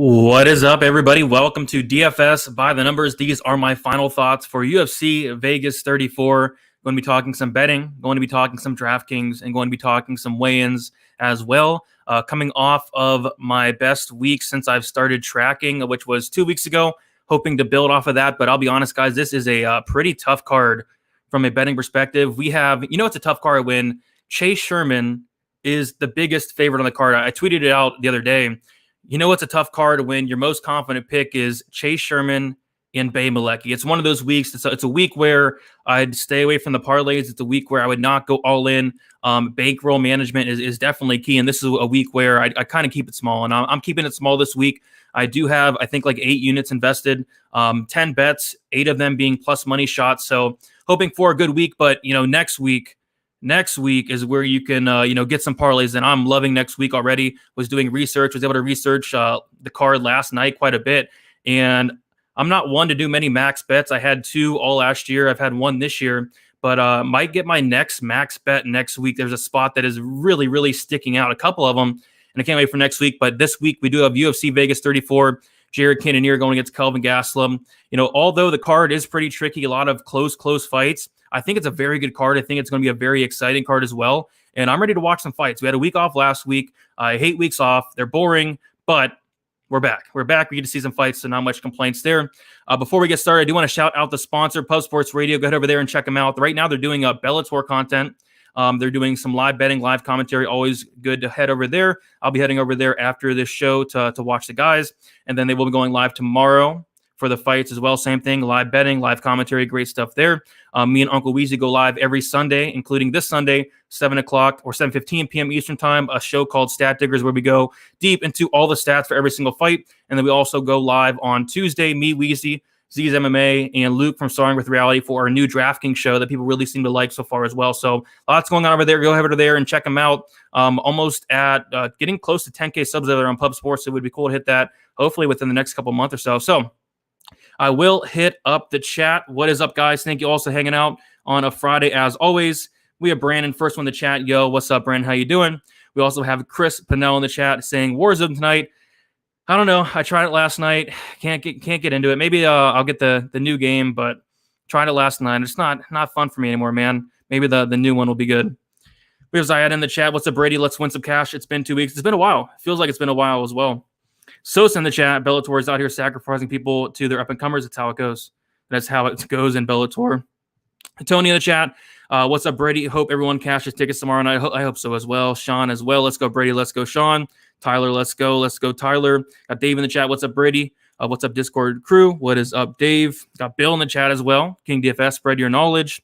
What is up, everybody? Welcome to DFS by the numbers. These are my final thoughts for UFC Vegas 34. Going to be talking some betting, going to be talking some Draftkings, and going to be talking some weigh-ins as well. Coming off of my best week since I've started tracking, which was 2 weeks ago, hoping to build off of that. But I'll be honest, guys, this is a pretty tough card from a betting perspective. We have, it's a tough card when Chase Sherman is the biggest favorite on the card. I tweeted it out the other day. It's a tough card when your most confident pick is Chase Sherman and Bay Malecki. It's one of those weeks. It's a week where I'd stay away from the parlays. It's a week where I would not go all in. Bankroll management is definitely key. And this is a week where I kind of keep it small. And I'm keeping it small this week. I do have, I think, like 8 units invested, 10 bets, 8 of them being plus money shots. So hoping for a good week. But, Next week is where you can, get some parlays, and I'm loving next week already. Was doing research, was able to research the card last night quite a bit, and I'm not one to do many max bets. I had 2 all last year. I've had 1 this year, but might get my next max bet next week. There's a spot that is really, really sticking out, a couple of them, and I can't wait for next week. But this week we do have UFC Vegas 34. Jared Cannonier going against Kelvin Gastelum. Although the card is pretty tricky, a lot of close fights, I think it's a very good card. I think it's going to be a very exciting card as well. And I'm ready to watch some fights. We had a week off last week. I hate weeks off. They're boring, but we're back. We get to see some fights, so not much complaints there. Before we get started, I do want to shout out the sponsor, Pub Sports Radio. Go ahead over there and check them out. Right now, they're doing Bellator content. They're doing some live betting, live commentary. Always good to head over there. I'll be heading over there after this show to watch the guys. And then they will be going live tomorrow for the fights as well. Same thing, live betting, live commentary, great stuff there. Me and Uncle Weezy go live every Sunday, including this Sunday, 7 o'clock or 7:15 p.m. Eastern time, a show called Stat Diggers where we go deep into all the stats for every single fight. And then we also go live on Tuesday, me, Weezy, Z's MMA, and Luke from Starring with Reality for our new Draftkings show that people really seem to like so far as well. So lots going on over there. Go over there and check them out. Almost at getting close to 10K subs over there on Pub Sports. So it would be cool to hit that hopefully within the next couple months or so. So I will hit up the chat. What is up, guys? Thank you all for hanging out on a Friday as always. We have Brandon, first one in the chat. Yo, what's up, Brandon? How you doing? We also have Chris Pinnell in the chat saying Warzone tonight. I don't know. I tried it last night. Can't get into it. Maybe I'll get the new game, but tried it last night. It's not fun for me anymore, man. Maybe the new one will be good. We have Zayad in the chat. What's up, Brady? Let's win some cash. It's been 2 weeks. It's been a while. Feels like it's been a while as well. Sosa in the chat. Bellator is out here sacrificing people to their up-and-comers. That's how it goes. That's how it goes in Bellator. Tony in the chat. What's up, Brady? Hope everyone cashes tickets tomorrow night. I hope so as well. Sean as well. Let's go, Brady. Let's go, Sean. Tyler, let's go. Let's go, Tyler. Got Dave in the chat. What's up, Brady? What's up, Discord crew? What is up, Dave? Got Bill in the chat as well. King DFS, spread your knowledge.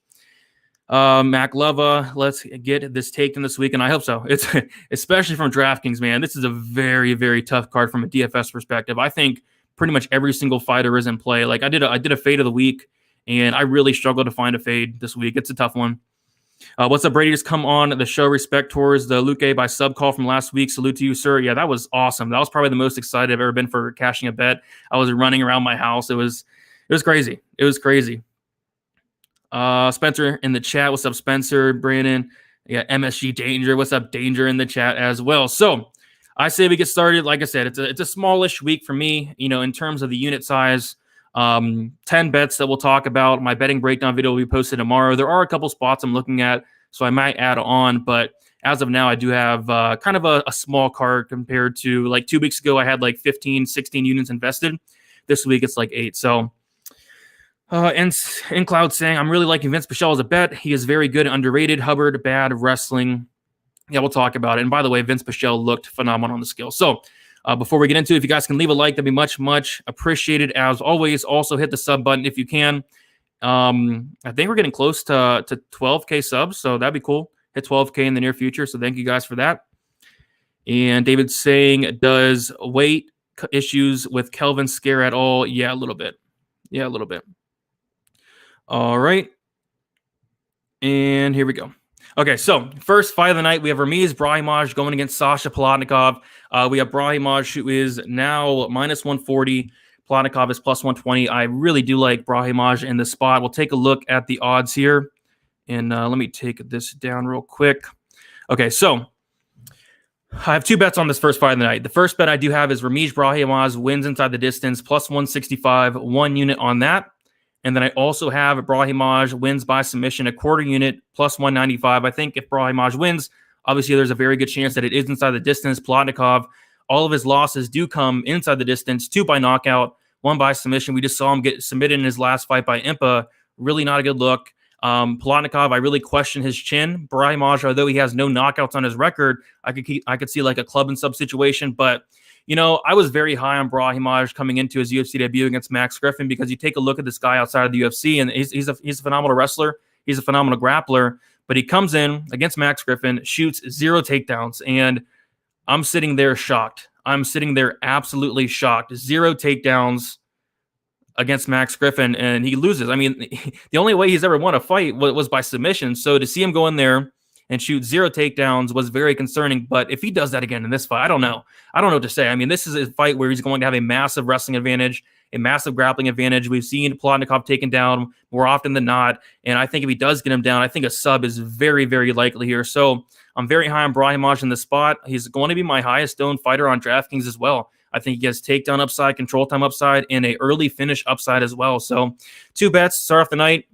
Mac Lova, let's get this taken this week, and I hope so. It's especially from DraftKings, man. This is a very, very tough card from a DFS perspective. I think pretty much every single fighter is in play. Like I did a fade of the week, and I really struggled to find a fade this week. It's a tough one. What's up, Brady? Just come on the show. Respect towards the Luke A by sub call from last week. Salute to you, sir. Yeah, that was awesome. That was probably the most excited I've ever been for cashing a bet. I was running around my house. It was crazy. It was crazy. Spencer in the chat. What's up, Spencer? Brandon. Yeah, MSG Danger. What's up, Danger in the chat as well. So I say we get started. Like I said, it's a smallish week for me, in terms of the unit size. 10 bets that we'll talk about. My betting breakdown video will be posted tomorrow. There are a couple spots I'm looking at, so I might add on. But as of now, I do have kind of a small card compared to like 2 weeks ago. I had like 15, 16 units invested. This week, it's like 8. So and in Cloud saying, I'm really liking Vince Pichelle as a bet. He is very good and underrated. Hubbard, bad wrestling. Yeah, we'll talk about it. And by the way, Vince Pichelle looked phenomenal on the scale. So before we get into it, if you guys can leave a like, that'd be much, much appreciated. As always, also hit the sub button if you can. I think we're getting close to 12K subs, so that'd be cool. Hit 12K in the near future, so thank you guys for that. And David's saying, does weight issues with Kelvin scare at all? Yeah, a little bit. All right. And here we go. Okay, so first fight of the night, we have Hermes Brahimage going against Sasha Paladnikov. We have Brahimage, who is now minus 140. Paladnikov is plus 120. I really do like Brahimage in this spot. We'll take a look at the odds here. And let me take this down real quick. Okay, so I have two bets on this first fight of the night. The first bet I do have is Hermes Brahimage wins inside the distance, plus 165, 1 unit on that. And then I also have Brahimage wins by submission, a quarter unit, plus 195. I think if Brahimage wins, obviously there's a very good chance that it is inside the distance. Paladnikov, all of his losses do come inside the distance, 2 by knockout, 1 by submission. We just saw him get submitted in his last fight by Impa. Really not a good look. Paladnikov, I really question his chin. Brahimage, although he has no knockouts on his record, I could see like a club and sub situation. But I was very high on Brahimage coming into his UFC debut against Max Griffin, because you take a look at this guy outside of the UFC, and he's a phenomenal wrestler. He's a phenomenal grappler. But he comes in against Max Griffin, shoots 0 takedowns, and I'm sitting there shocked. I'm sitting there absolutely shocked. 0 takedowns against Max Griffin, and he loses. I mean, the only way he's ever won a fight was by submission. So to see him go in there and shoot 0 takedowns was very concerning. But if he does that again in this fight, I don't know. I don't know what to say. I mean, this is a fight where he's going to have a massive wrestling advantage, a massive grappling advantage. We've seen Paladnikov taken down more often than not. And I think if he does get him down, I think a sub is very, very likely here. So I'm very high on Brahimage in this spot. He's going to be my highest owned fighter on DraftKings as well. I think he has takedown upside, control time upside, and a early finish upside as well. So 2 bets, start off the night,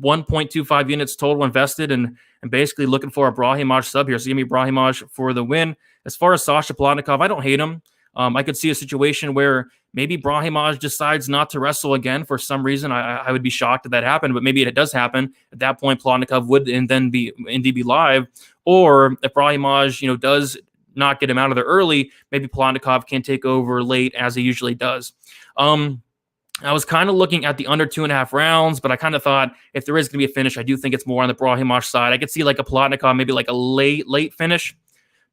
1.25 units total invested, and basically looking for a Brahimage sub here. So give me Brahimage for the win. As far as Sasha Paladnikov, I don't hate him. I could see a situation where maybe Brahimage decides not to wrestle again for some reason. I would be shocked if that happened, but maybe it does happen. At that point, Paladnikov would and then be indeed be live. Or if Brahimage, does not get him out of there early, maybe Paladnikov can take over late as he usually does. I was kind of looking at the under 2.5 rounds, but I kind of thought if there is going to be a finish, I do think it's more on the Brahimage side. I could see like a Paladnikov, maybe like a late finish.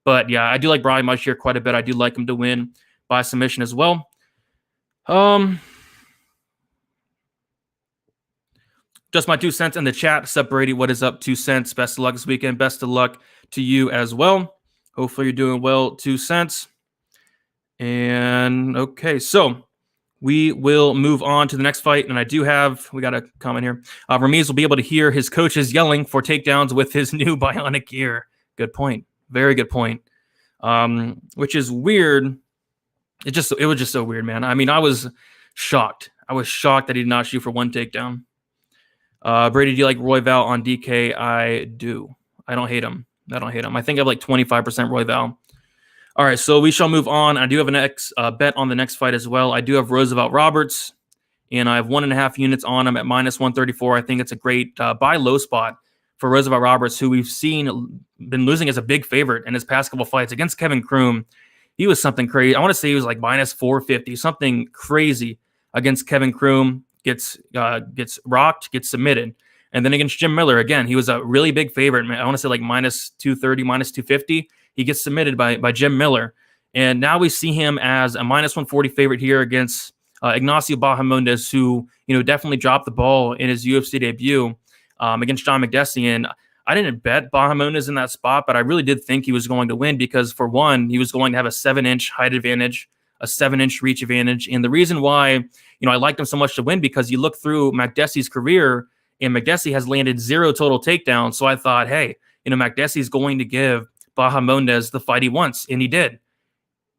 But yeah, I do like Brahimage here quite a bit. I do like him to win by submission as well. Just my 2 cents in the chat. Sup Brady, what is up? 2 cents. Best of luck this weekend. Best of luck to you as well. Hopefully you're doing well. 2 cents. And okay, so we will move on to the next fight. And we got a comment here. Hermes will be able to hear his coaches yelling for takedowns with his new bionic gear. Good point. Very good point. Which is weird. It was just so weird, man. I mean, I was shocked. I was shocked that he did not shoot for 1 takedown. Brady, do you like Royval on DK? I do. I don't hate him. I think I have like 25% Royval. All right, so we shall move on. I do have an bet on the next fight as well. I do have Roosevelt Roberts, and I have 1.5 units on him at minus 134. I think it's a great buy low spot for Roosevelt Roberts, who we've seen been losing as a big favorite in his past couple fights against Kevin Kroom. He was something crazy. I want to say he was like minus 450, something crazy against Kevin Kroom. Gets rocked, gets submitted. And then against Jim Miller, again, he was a really big favorite. I want to say like minus 230, minus 250. He gets submitted by Jim Miller. And now we see him as a minus 140 favorite here against Ignacio Bahamondes, who definitely dropped the ball in his UFC debut against John McDessie. And I didn't bet Bahamondes in that spot, but I really did think he was going to win because, for one, he was going to have a 7-inch height advantage, a 7-inch reach advantage. And the reason why I liked him so much to win, because you look through McDessie's career, and McDessie has landed 0 total takedowns. So I thought, hey, McDessie's going to give Bahamondes the fight he wants, and he did.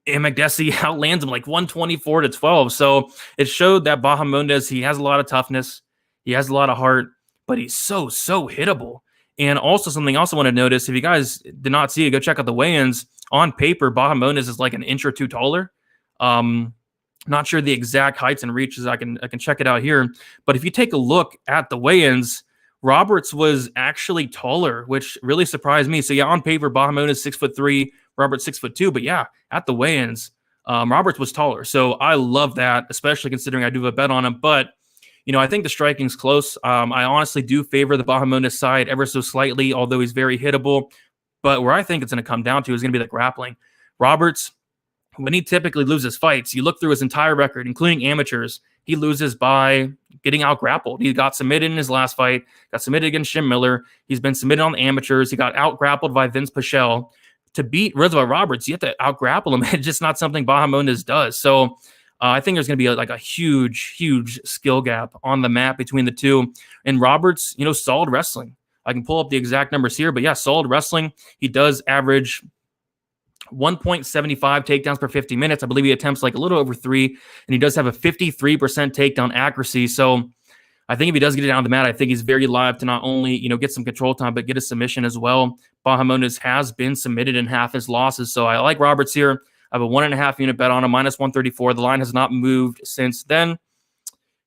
And McDessie outlands him like 124-12. So it showed that Bahamondes, he has a lot of toughness, he has a lot of heart, but he's so hittable. And also something else I want to notice, if you guys did not see it, go check out the weigh-ins. On paper, Bahamondes is like an inch or 2 taller. Not sure the exact heights and reaches. I can check it out here. But if you take a look at the weigh-ins, Roberts was actually taller, which really surprised me. So yeah, on paper, Bahamondes 6'3", Roberts 6'2", but yeah, at the weigh-ins, Roberts was taller. So I love that, especially considering I do have a bet on him. But I think the striking's close. I honestly do favor the Bahamondes side ever so slightly, although he's very hittable. But where I think it's going to come down to is going to be the grappling. Roberts, when he typically loses fights, you look through his entire record, including amateurs, he loses by getting out-grappled. He got submitted in his last fight, got submitted against Jim Miller. He's been submitted on the amateurs. He got out-grappled by Vince Pichelle. To beat Roosevelt Roberts, you have to out-grapple him. It's just not something Bahamondes does. So I think there's going to be a huge skill gap on the mat between the two. And Roberts, solid wrestling. I can pull up the exact numbers here, but yeah, solid wrestling. He does average 1.75 takedowns per 50 minutes. I believe he attempts like a little over 3, and he does have a 53% takedown accuracy. So I think if he does get it down the mat, I think he's very live to not only, get some control time, but get a submission as well. Brahimage has been submitted in half his losses. So I like Roberts here. I have a 1.5 unit bet on him, -134. The line has not moved since then.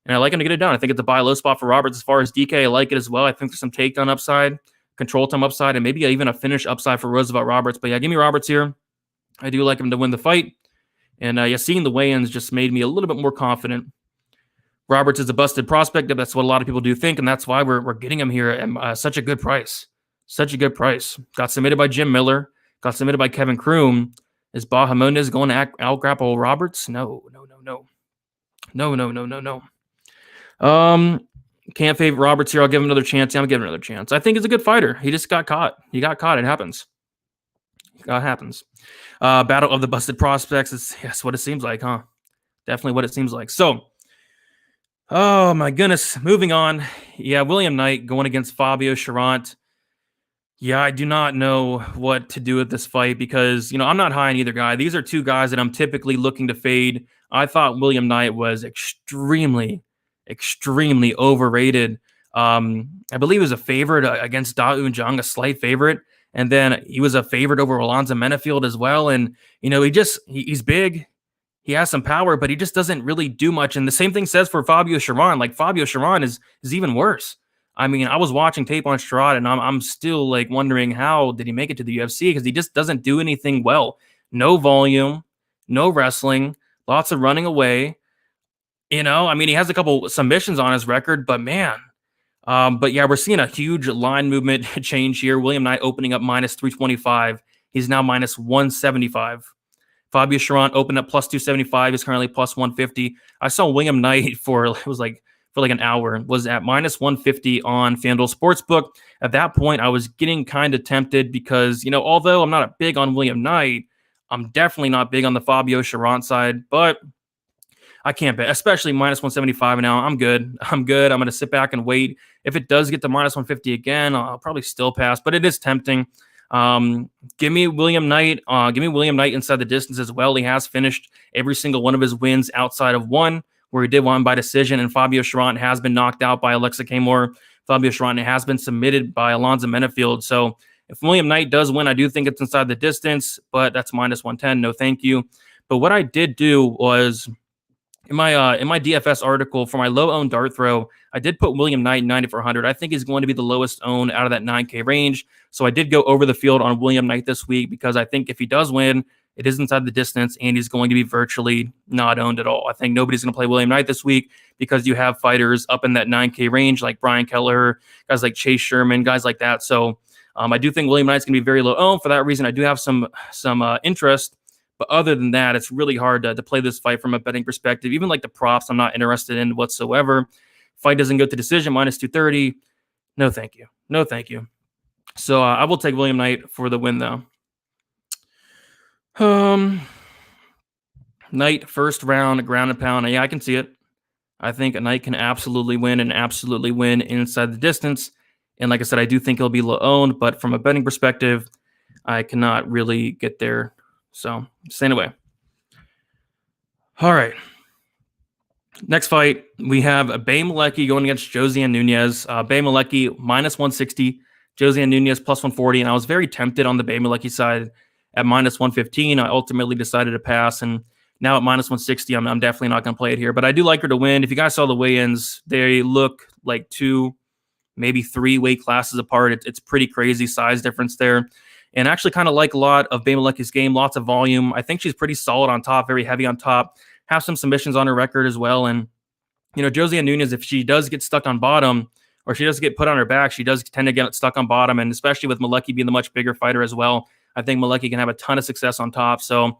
And I like him to get it done. I think it's a buy low spot for Roberts. As far as DK, I like it as well. I think there's some takedown upside, control time upside, and maybe even a finish upside for Roosevelt Roberts. But yeah, give me Roberts here. I do like him to win the fight. And seeing the weigh-ins just made me a little bit more confident. Roberts is a busted prospect. That's what a lot of people do think, and that's why we're getting him here at such a good price. Such a good price. Got submitted by Jim Miller. Got submitted by Kevin Kroom. Is Brahimage going to out-grapple Roberts? No. Can't favor Roberts here. I'll give him another chance. Yeah, I'm giving him another chance. I think he's a good fighter. He just got caught. He got caught. It happens. Battle of the busted prospects. That's what it seems like, huh? Definitely what it seems like. So, oh my goodness. Moving on. Yeah, William Knight going against Fabio Charant. Yeah, I do not know what to do with this fight because, I'm not high on either guy. These are two guys that I'm typically looking to fade. I thought William Knight was extremely overrated. I believe he was a favorite against Da Eun-jung, a slight favorite. And then he was a favorite over Alonzo Menefield as well. And, he's big. He has some power, but he just doesn't really do much. And the same thing says for Fabio Charant. Like, Fabio Charant is even worse. I mean, I was watching tape on Schrapt, and I'm still, wondering how did he make it to the UFC because he just doesn't do anything well. No volume, no wrestling, lots of running away. He has a couple submissions on his record, but man. But yeah, we're seeing a huge line movement change here. William Knight opening up -325. He's now -175. Fabio Charant opened up +275. He's currently +150. I saw William Knight for an hour, was at -150 on FanDuel Sportsbook. At that point, I was getting kind of tempted because, although I'm not big on William Knight, I'm definitely not big on the Fabio Charant side, but I can't bet, especially -175 now. I'm good. I'm going to sit back and wait. If it does get to -150 again, I'll probably still pass, but it is tempting. Give me William Knight. Give me William Knight inside the distance as well. He has finished every single one of his wins outside of one, where he did one by decision, and Fabio Charant has been knocked out by Alexa Kamor. Fabio Charant has been submitted by Alonzo Menefield. So if William Knight does win, I do think it's inside the distance, but that's -110. No, thank you. But what I did do was in my DFS article for my low-owned dart throw, I did put William Knight 9,400. I think he's going to be the lowest owned out of that 9K range. So I did go over the field on William Knight this week because I think if he does win, it is inside the distance, and he's going to be virtually not owned at all. I think nobody's going to play William Knight this week because you have fighters up in that 9K range like Brian Kelleher, guys like Chase Sherman, guys like that. So I do think William Knight's going to be very low owned. For that reason, I do have some interest. But other than that, it's really hard to play this fight from a betting perspective. Even like the props, I'm not interested in whatsoever. Fight doesn't go to decision, -230. No, thank you. No, thank you. So I will take William Knight for the win, though. Knight, first round, ground and pound. Yeah, I can see it. I think a Knight can absolutely win inside the distance. And like I said, I do think he'll be low owned, but from a betting perspective, I cannot really get there. So, staying away. All right. Next fight, we have Bay Malecki going against Josiane Nunes. Bay Malecki -160, Josiane Nunes +140. And I was very tempted on the Bay Malecki side at -115. I ultimately decided to pass. And now at -160, I'm definitely not going to play it here. But I do like her to win. If you guys saw the weigh-ins, they look like 2, maybe 3 weight classes apart. It's pretty crazy size difference there. And actually kind of like a lot of Bay Malecki's game, lots of volume. I think she's pretty solid on top, very heavy on top. Have some submissions on her record as well. And, Josiane Nunes, if she does get stuck on bottom or she does get put on her back, she does tend to get stuck on bottom. And especially with Malecki being the much bigger fighter as well, I think Malecki can have a ton of success on top. So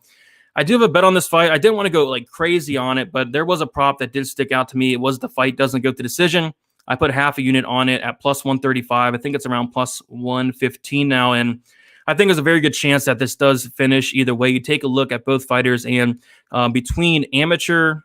I do have a bet on this fight. I didn't want to go crazy on it, but there was a prop that did stick out to me. It was the fight doesn't go to decision. I put half a unit on it at +135. I think it's around +115 now. And I think there's a very good chance that this does finish either way. You take a look at both fighters, and between amateur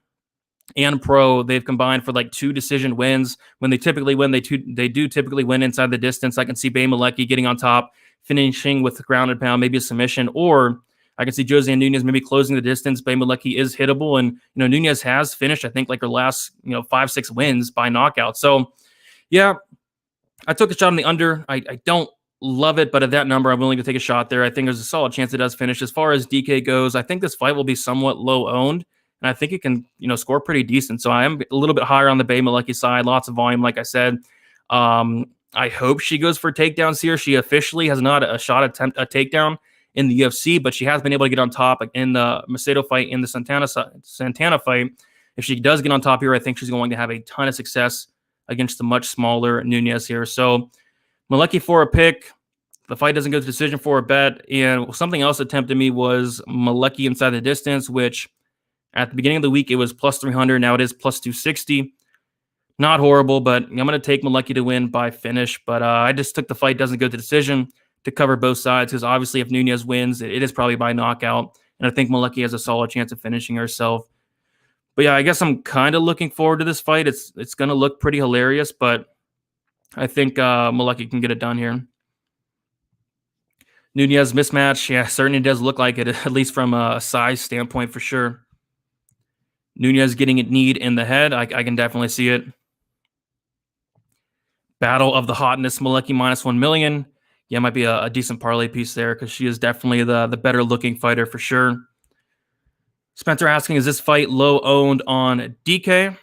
and pro, they've combined for 2 decision wins. When they typically win, they do typically win inside the distance. I can see Bay Malecki getting on top, finishing with ground and pound, maybe a submission, or I can see Jose Nunez maybe closing the distance. Bay Malecki is hittable, and Nunez has finished, I think, like her last 5-6 wins by knockout. So yeah, I took a shot on the under. I don't love it, but at that number, I'm willing to take a shot there. I think there's a solid chance it does finish. As far as DK goes, I think this fight will be somewhat low owned, and I think it can, score pretty decent. So I am a little bit higher on the Bay Malecki side. Lots of volume, like I said. I hope she goes for takedowns here. She officially has not a takedown in the UFC, but she has been able to get on top in the Macedo fight, in the Santana fight. If she does get on top here, I think she's going to have a ton of success against the much smaller Nunez here. So Malecki for a pick. The fight doesn't go to decision for a bet. And something else that tempted me was Malecki inside the distance, which at the beginning of the week, it was plus 300. Now it is plus 260. Not horrible, but I'm going to take Malecki to win by finish. But I just took the fight doesn't go to decision to cover both sides, because obviously if Nunez wins, it is probably by knockout. And I think Malecki has a solid chance of finishing herself. But yeah, I guess I'm kind of looking forward to this fight. It's going to look pretty hilarious, but I think Malecki can get it done here. Nunez mismatch, yeah, certainly does look like it, at least from a size standpoint for sure. Nunez getting it kneed in the head. I can definitely see it. Battle of the hotness, Malecki minus 1 million. Yeah, might be a decent parlay piece there, because she is definitely the better looking fighter for sure. Spencer asking, is this fight low owned on DK?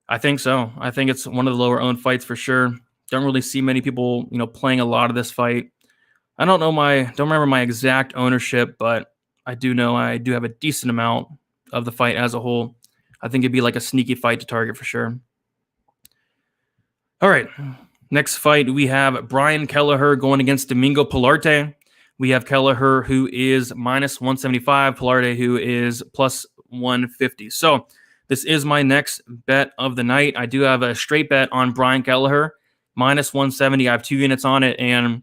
I think so. I think it's one of the lower owned fights for sure. Don't really see many people, playing a lot of this fight. I don't remember my exact ownership, but I do know I do have a decent amount of the fight as a whole. I think it'd be like a sneaky fight to target for sure. All right. Next fight, we have Brian Kelleher going against Domingo Palerte. We have Kelleher, who is minus 175, Palerte, who is plus 150. So this is my next bet of the night. I do have a straight bet on Brian Kelleher, minus 170. I have 2 units on it, and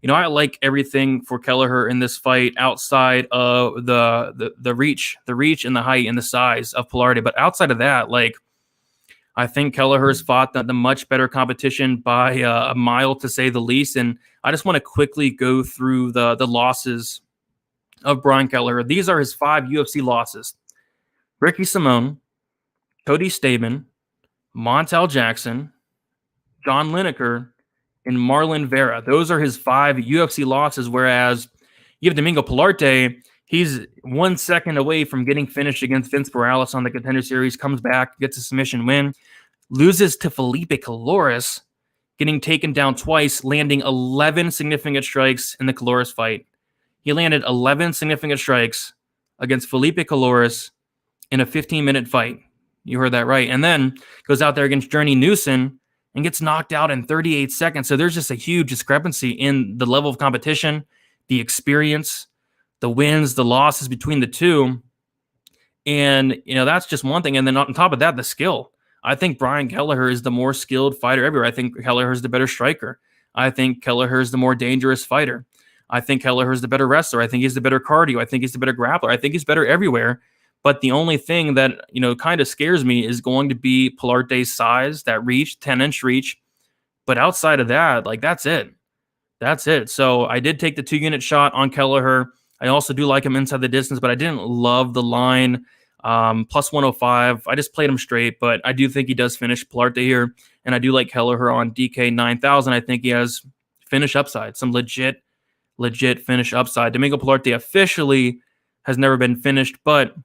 I like everything for Kelleher in this fight outside of the reach and the height and the size of Palerte. But outside of that, I think Kelleher's fought the much better competition by a mile, to say the least. And I just want to quickly go through the losses of Brian Kelleher. These are his 5 UFC losses: Ricky Simone, Cody Stamen, Montel Jackson, John Lineker, and Marlon Vera. Those are his 5 UFC losses, whereas you have Domingo Palerte. He's 1 second away from getting finished against Vince Morales on the Contender Series, comes back, gets a submission win, loses to Felipe Caloris, getting taken down twice, landing 11 significant strikes in the Caloris fight. He landed 11 significant strikes against Felipe Caloris in a 15-minute fight. You heard that right. And then goes out there against Journey Newson and gets knocked out in 38 seconds. So there's just a huge discrepancy in the level of competition, the experience, the wins, the losses between the two. And, that's just one thing. And then on top of that, the skill. I think Brian Kelleher is the more skilled fighter everywhere. I think Kelleher is the better striker. I think Kelleher is the more dangerous fighter. I think Kelleher is the better wrestler. I think he's the better cardio. I think he's the better grappler. I think he's better everywhere. But the only thing that, kind of scares me is going to be Palarte's size, that reach, 10-inch reach. But outside of that, that's it. That's it. So I did take the 2-unit shot on Kelleher. I also do like him inside the distance, but I didn't love the line. Plus 105. I just played him straight, but I do think he does finish Palerte here. And I do like Kelleher on DK 9,000. I think he has finish upside, some legit finish upside. Domingo Palerte officially has never been finished, but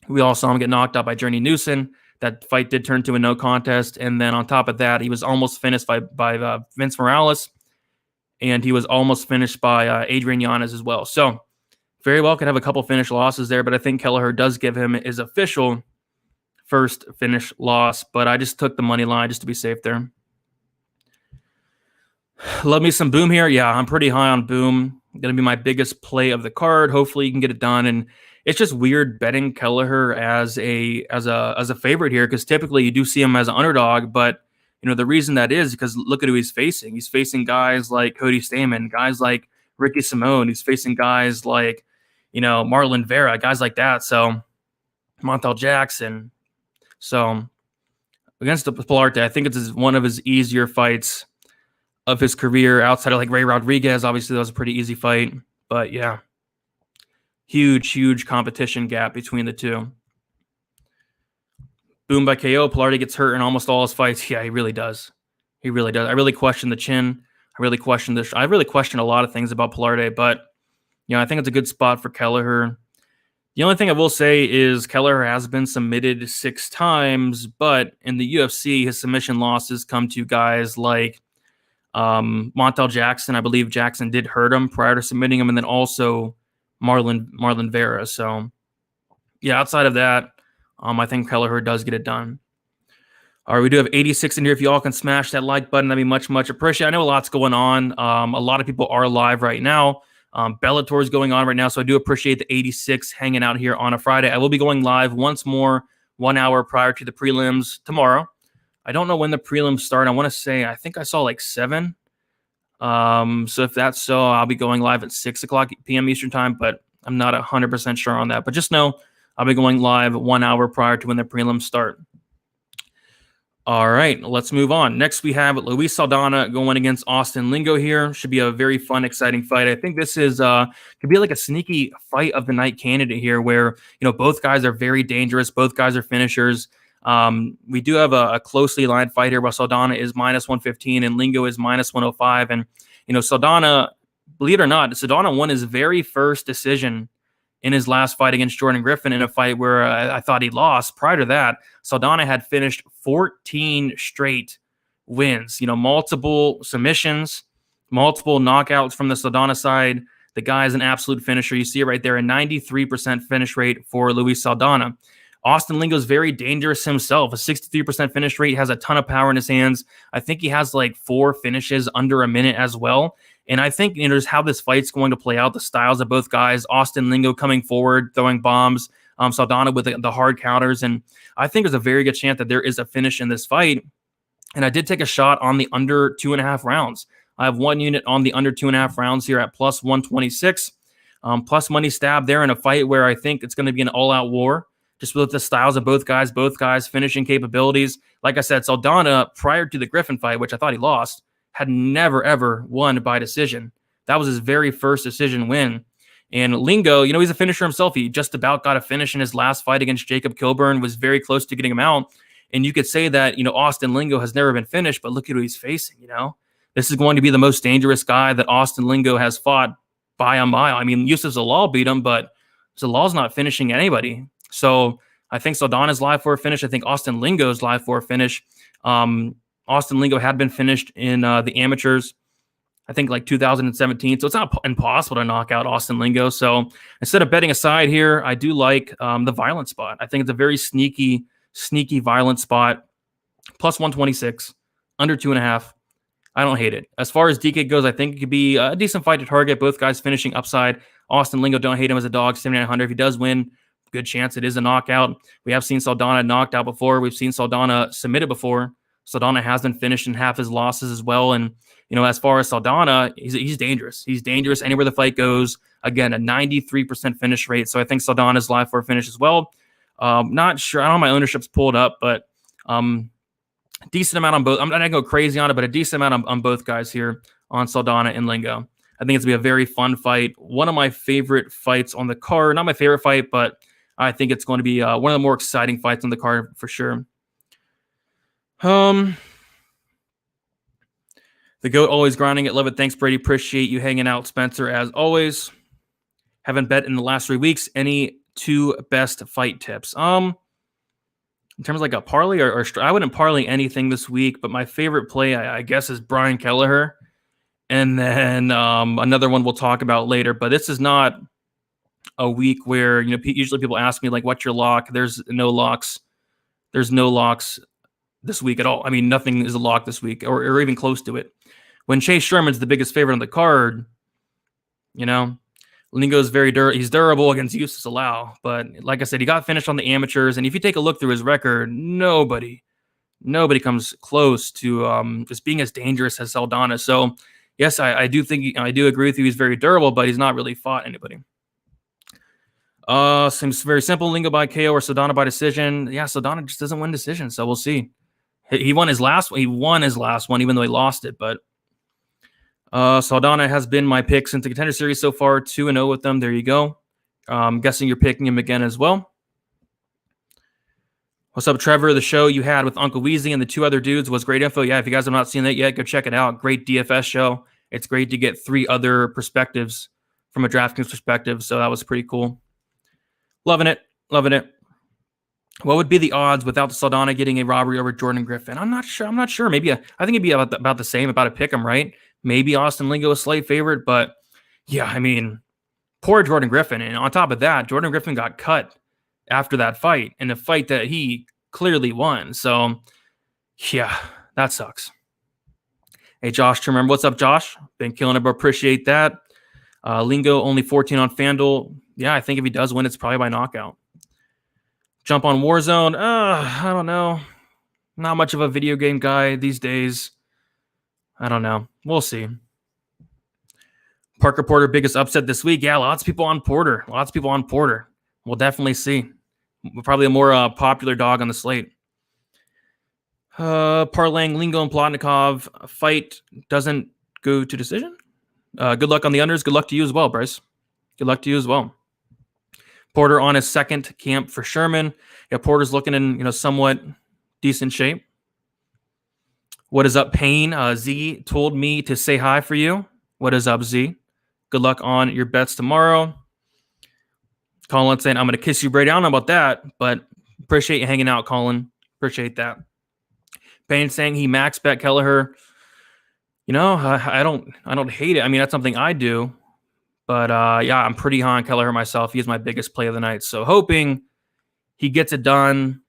we all saw him get knocked out by Journey Newson. That fight did turn to a no contest. And then on top of that, he was almost finished by Vince Morales. And he was almost finished by Adrian Yanez as well. So very well could have a couple finish losses there, but I think Kelleher does give him his official first finish loss. But I just took the money line just to be safe there. Love me some Boom here. Yeah, I'm pretty high on Boom. Going to be my biggest play of the card. Hopefully you can get it done. And it's just weird betting Kelleher as a favorite here, because typically you do see him as an underdog. But the reason that is because look at who he's facing. He's facing guys like Cody Stamen, guys like Ricky Simone. He's facing guys like Marlon Vera, guys like that. So Montel Jackson. So against the Palarte, I think it's one of his easier fights of his career outside of Ray Rodriguez. Obviously, that was a pretty easy fight. But yeah. Huge competition gap between the two. Boom by KO. Palerte gets hurt in almost all his fights. Yeah, he really does. He really does. I really question the chin. I really question this. I really question a lot of things about Palerte, but I think it's a good spot for Kelleher. The only thing I will say is Kelleher has been submitted 6 times, but in the UFC, his submission losses come to guys like Montel Jackson. I believe Jackson did hurt him prior to submitting him, and then also Marlon Vera. So, yeah, outside of that, I think Kelleher does get it done. All right, we do have 86 in here. If y'all can smash that like button, that'd be much appreciated. I know a lot's going on. A lot of people are live right now. Bellator is going on right now, so I do appreciate the 86 hanging out here on a Friday. I will be going live once more 1 hour prior to the prelims tomorrow. I don't know when the prelims start. I want to say, I think I saw like 7. So if that's so, I'll be going live at 6 o'clock p.m. Eastern time, but I'm not 100% sure on that. But just know I'll be going live 1 hour prior to when the prelims start. All right, let's move on. Next, we have Luis Saldana going against Austin Lingo here. Should be a very fun, exciting fight. I think this is could be like a sneaky fight of the night candidate here where, both guys are very dangerous. Both guys are finishers. We do have a closely lined fight here where Saldana is -115 and Lingo is -105. And, Saldana, believe it or not, Saldana won his very first decision in his last fight against Jordan Griffin in a fight where I thought he lost. Prior to that, Saldana had finished 14 straight wins, multiple submissions, multiple knockouts from the Saldana side. The guy is an absolute finisher. You see it right there, a 93% finish rate for Luis Saldana. Austin Lingo is very dangerous himself, a 63% finish rate, has a ton of power in his hands. I think he has like 4 finishes under a minute as well. And I think, just how this fight's going to play out, the styles of both guys, Austin Lingo coming forward, throwing bombs, Saldana with the hard counters. And I think there's a very good chance that there is a finish in this fight. And I did take a shot on the under 2.5 rounds. I have 1 unit on the under 2.5 rounds here at +126. Plus money stab there in a fight where I think it's going to be an all-out war, just with the styles of both guys finishing capabilities. Like I said, Saldana, prior to the Griffin fight, which I thought he lost, had never, ever won by decision. That was his very first decision win. And Lingo, he's a finisher himself. He just about got a finish in his last fight against Jacob Kilburn, was very close to getting him out. And you could say that, Austin Lingo has never been finished, but look at who he's facing, This is going to be the most dangerous guy that Austin Lingo has fought by a mile. I mean, Yusuf Zalal beat him, but Zalal's not finishing anybody. So I think Saldana's live for a finish. I think Austin Lingo's live for a finish. Austin Lingo had been finished in the amateurs, I think like 2017. So it's not impossible to knock out Austin Lingo. So instead of betting aside here, I do like the violent spot. I think it's a very sneaky violent spot. +126, under 2.5. I don't hate it. As far as DK goes, I think it could be a decent fight to target. Both guys finishing upside. Austin Lingo, don't hate him as a dog, 7,900. If he does win, good chance it is a knockout. We have seen Saldana knocked out before. We've seen Saldana submitted before. Saldana has been finished in half his losses as well. And, as far as Saldana, he's dangerous. He's dangerous anywhere the fight goes. Again, a 93% finish rate. So I think Saldana's live for a finish as well. Not sure. I don't know my ownership's pulled up, but decent amount on both. I'm not going to go crazy on it, but a decent amount on both guys here on Saldana and Lingo. I think it's going to be a very fun fight. One of my favorite fights on the card. Not my favorite fight, but I think it's going to be one of the more exciting fights on the card for sure. The GOAT always grinding it. Love it. Thanks, Brady. Appreciate you hanging out, Spencer, as always. Haven't bet in the last 3 weeks. Any 2 best fight tips? In terms of like a parlay or I wouldn't parlay anything this week, but my favorite play, I guess, is Brian Kelleher. And then another one we'll talk about later. But this is not a week where, usually people ask me, like, what's your lock? There's no locks. There's no locks this week at all. I mean, nothing is a lock this week or even close to it. When Chase Sherman's the biggest favorite on the card, Lingo's he's durable against Yusuf Zalal. But like I said, he got finished on the amateurs. And if you take a look through his record, nobody comes close to just being as dangerous as Saldana. So, yes, I do agree with you. He's very durable, but he's not really fought anybody. Seems very simple. Lingo by KO or Saldana by decision. Yeah, Saldana just doesn't win decision, so we'll see. He won his last one. He won his last one, even though he lost it. But Saldana has been my pick since the Contender Series so far. 2-0 with them. There you go. I'm guessing you're picking him again as well. What's up, Trevor? The show you had with Uncle Weezy and the two other dudes was great info. Yeah, if you guys have not seen that yet, go check it out. Great DFS show. It's great to get 3 other perspectives from a DraftKings perspective. So that was pretty cool. Loving it. Loving it. What would be the odds without the Saldana getting a robbery over Jordan Griffin? I'm not sure. Maybe I think it'd be about the same, about a pick 'em, right? Maybe Austin Lingo a slight favorite, but yeah, I mean, poor Jordan Griffin. And on top of that, Jordan Griffin got cut after that fight, in a fight that he clearly won. So yeah, that sucks. Hey, Josh, remember, what's up, Josh? Been killing it, but appreciate that. Lingo only 14 on FanDuel. Yeah, I think if he does win, it's probably by knockout. Jump on Warzone. I don't know. Not much of a video game guy these days. I don't know. We'll see. Parker Porter, biggest upset this week. Yeah, lots of people on Porter. We'll definitely see. Probably a more popular dog on the slate. Parlaying Lingo and Paladnikov. Fight doesn't go to decision. Good luck on the unders. Good luck to you as well, Bryce. Good luck to you as well. Porter on his second camp for Sherman. Yeah, Porter's looking in somewhat decent shape. What is up, Payne? Z told me to say hi for you. What is up, Z? Good luck on your bets tomorrow. Colin saying, I'm going to kiss you, Brady. I don't know about that, but appreciate you hanging out, Colin. Appreciate that. Payne saying he max bet Kelleher. I don't hate it. I mean, that's something I do. But yeah, I'm pretty high on Kelleher myself. He is my biggest play of the night. So hoping he gets it done.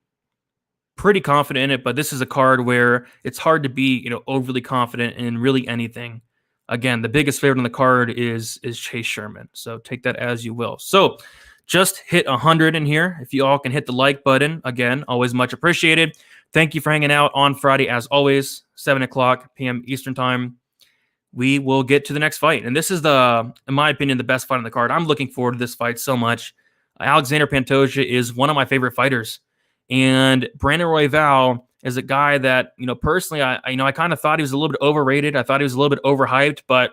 Pretty confident in it, but this is a card where it's hard to be, overly confident in really anything. Again, the biggest favorite on the card is Chase Sherman. So take that as you will. So just hit 100 in here. If you all can hit the like button, again, always much appreciated. Thank you for hanging out on Friday, as always, 7 o'clock p.m. Eastern time. We will get to the next fight. And this is in my opinion, the best fight on the card. I'm looking forward to this fight so much. Alexander Pantoja is one of my favorite fighters. And Brandon Royval is a guy that, personally, I kind of thought he was a little bit overrated. I thought he was a little bit overhyped, but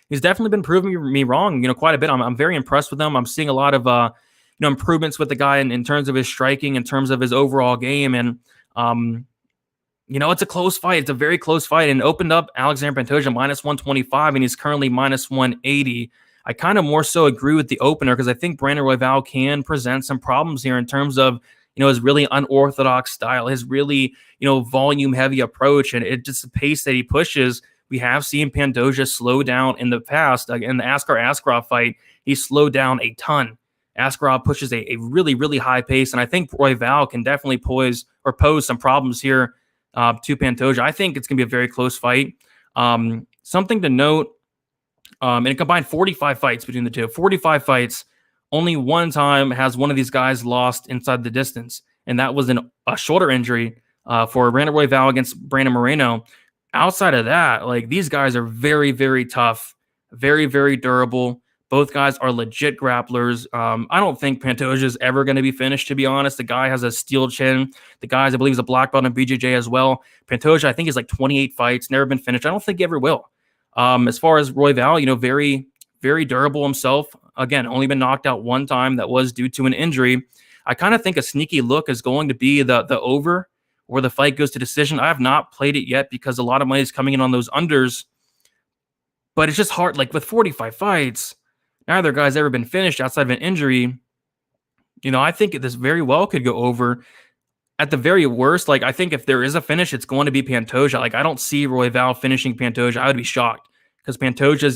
he's definitely been proving me wrong, quite a bit. I'm very impressed with him. I'm seeing a lot of, improvements with the guy in terms of his striking, in terms of his overall game. And, it's a close fight. It's a very close fight, and opened up Alexander Pantoja minus 125, and he's currently minus 180. I kind of more so agree with the opener because I think Brandon Royval can present some problems here in terms of, his really unorthodox style, his really, volume heavy approach, and it just the pace that he pushes. We have seen Pantoja slow down in the past. In the Askarov fight, he slowed down a ton. Askarov pushes a really, really high pace, and I think Royval can definitely pose some problems here to Pantoja. I think it's going to be a very close fight. Something to note, and it combined 45 fights between the two. 45 fights. Only one time has one of these guys lost inside the distance, and that was a shoulder injury for Brandon Royval against Brandon Moreno. Outside of that, these guys are very, very tough, very, very durable. Both guys are legit grapplers. I don't think Pantoja is ever going to be finished, to be honest. The guy has a steel chin. The guy, I believe, is a black belt in BJJ as well. Pantoja, I think, is 28 fights, never been finished. I don't think he ever will. As far as Royval, very, very durable himself. Again, only been knocked out one time. That was due to an injury. I kind of think a sneaky look is going to be the over, where the fight goes to decision. I have not played it yet because a lot of money is coming in on those unders. But it's just hard. With 45 fights, neither guy's ever been finished outside of an injury. I think this very well could go over. At the very worst, I think if there is a finish, it's going to be Pantoja. I don't see Royval finishing Pantoja. I would be shocked because Pantoja's,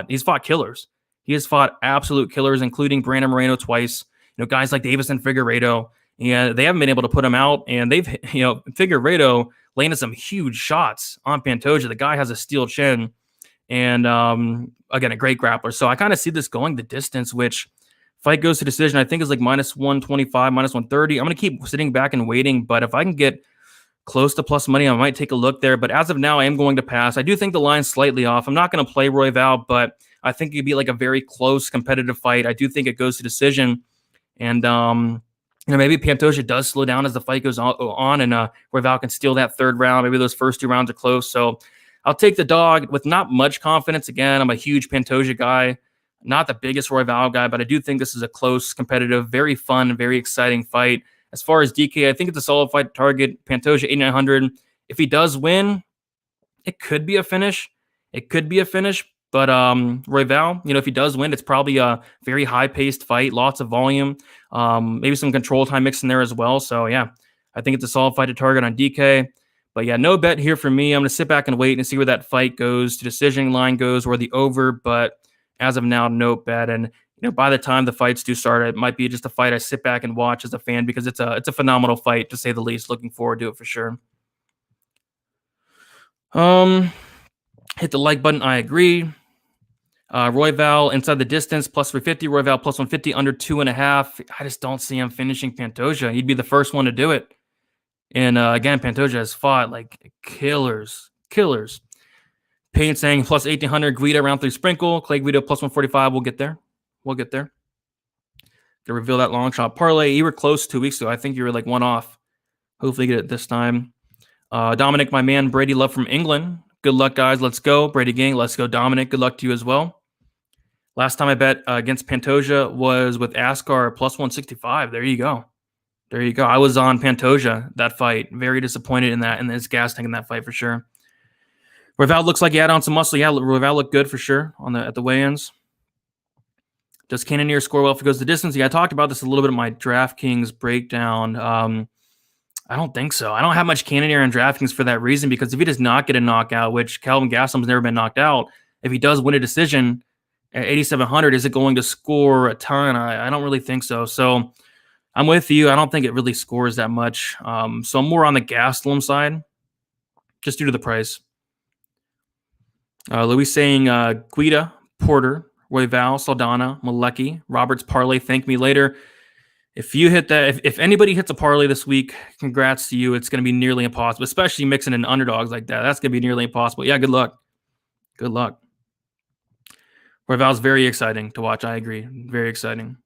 he's fought killers. He has fought absolute killers, including Brandon Moreno twice. Guys like Davis and Figueiredo, and they haven't been able to put him out. And they've, Figueiredo landed some huge shots on Pantoja. The guy has a steel chin, and again, a great grappler. So I kind of see this going the distance, which fight goes to decision, I think is minus 125, minus 130. I'm going to keep sitting back and waiting, but if I can get close to plus money, I might take a look there. But as of now, I am going to pass. I do think the line's slightly off. I'm not going to play Royval, but I think it'd be a very close competitive fight. I do think it goes to decision. And, maybe Pantoja does slow down as the fight goes on and Royval can steal that third round. Maybe those first 2 rounds are close. So I'll take the dog with not much confidence. Again, I'm a huge Pantoja guy. Not the biggest Royval guy, but I do think this is a close, competitive, very fun, very exciting fight. As far as DK, I think it's a solid fight to target. Pantoja 8,900. If he does win, it could be a finish. It could be a finish. But Royval, if he does win, it's probably a very high-paced fight, lots of volume, maybe some control time mixed in there as well. So, yeah, I think it's a solid fight to target on DK. But, yeah, no bet here for me. I'm going to sit back and wait and see where that fight goes, the decision line goes, where the over. But as of now, no bet. And by the time the fights do start, it might be just a fight I sit back and watch as a fan because it's a phenomenal fight, to say the least. Looking forward to it for sure. Hit the like button. I agree. Royval inside the distance, plus 350. Royval plus 150, under 2.5. I just don't see him finishing Pantoja. He'd be the first one to do it. And again, Pantoja has fought like killers. Payne saying plus 1,800. Guida around 3 sprinkle. Clay Guida plus 145. We'll get there. Gonna reveal that long shot parlay. You were close 2 weeks ago. I think you were like one off. Hopefully get it this time. Dominic, my man, Brady Love from England. Good luck, guys. Let's go. Brady gang, let's go. Dominic, good luck to you as well. Last time I bet against Pantoja was with Askar plus 165. There you go. I was on Pantoja that fight. Very disappointed in that, and his gas tank in that fight for sure. Royval looks like he had on some muscle. Yeah, Royval looked good for sure at the weigh-ins. Does Cannonier score well if it goes the distance? Yeah, I talked about this a little bit in my DraftKings breakdown. I don't think so. I don't have much Cannonier in DraftKings for that reason, because if he does not get a knockout, which Calvin Gastelum's never been knocked out, if he does win a decision at 8,700, is it going to score a ton? I don't really think so. So I'm with you. I don't think it really scores that much. So I'm more on the Gastelum side, just due to the price. Louis saying Guida, Porter, Royval, Saldana, Malecki, Roberts parlay. Thank me later. If you hit that, if anybody hits a parlay this week, congrats to you. It's going to be nearly impossible, especially mixing in underdogs like that. That's going to be nearly impossible. Yeah, good luck. Royval's very exciting to watch. I agree. Very exciting.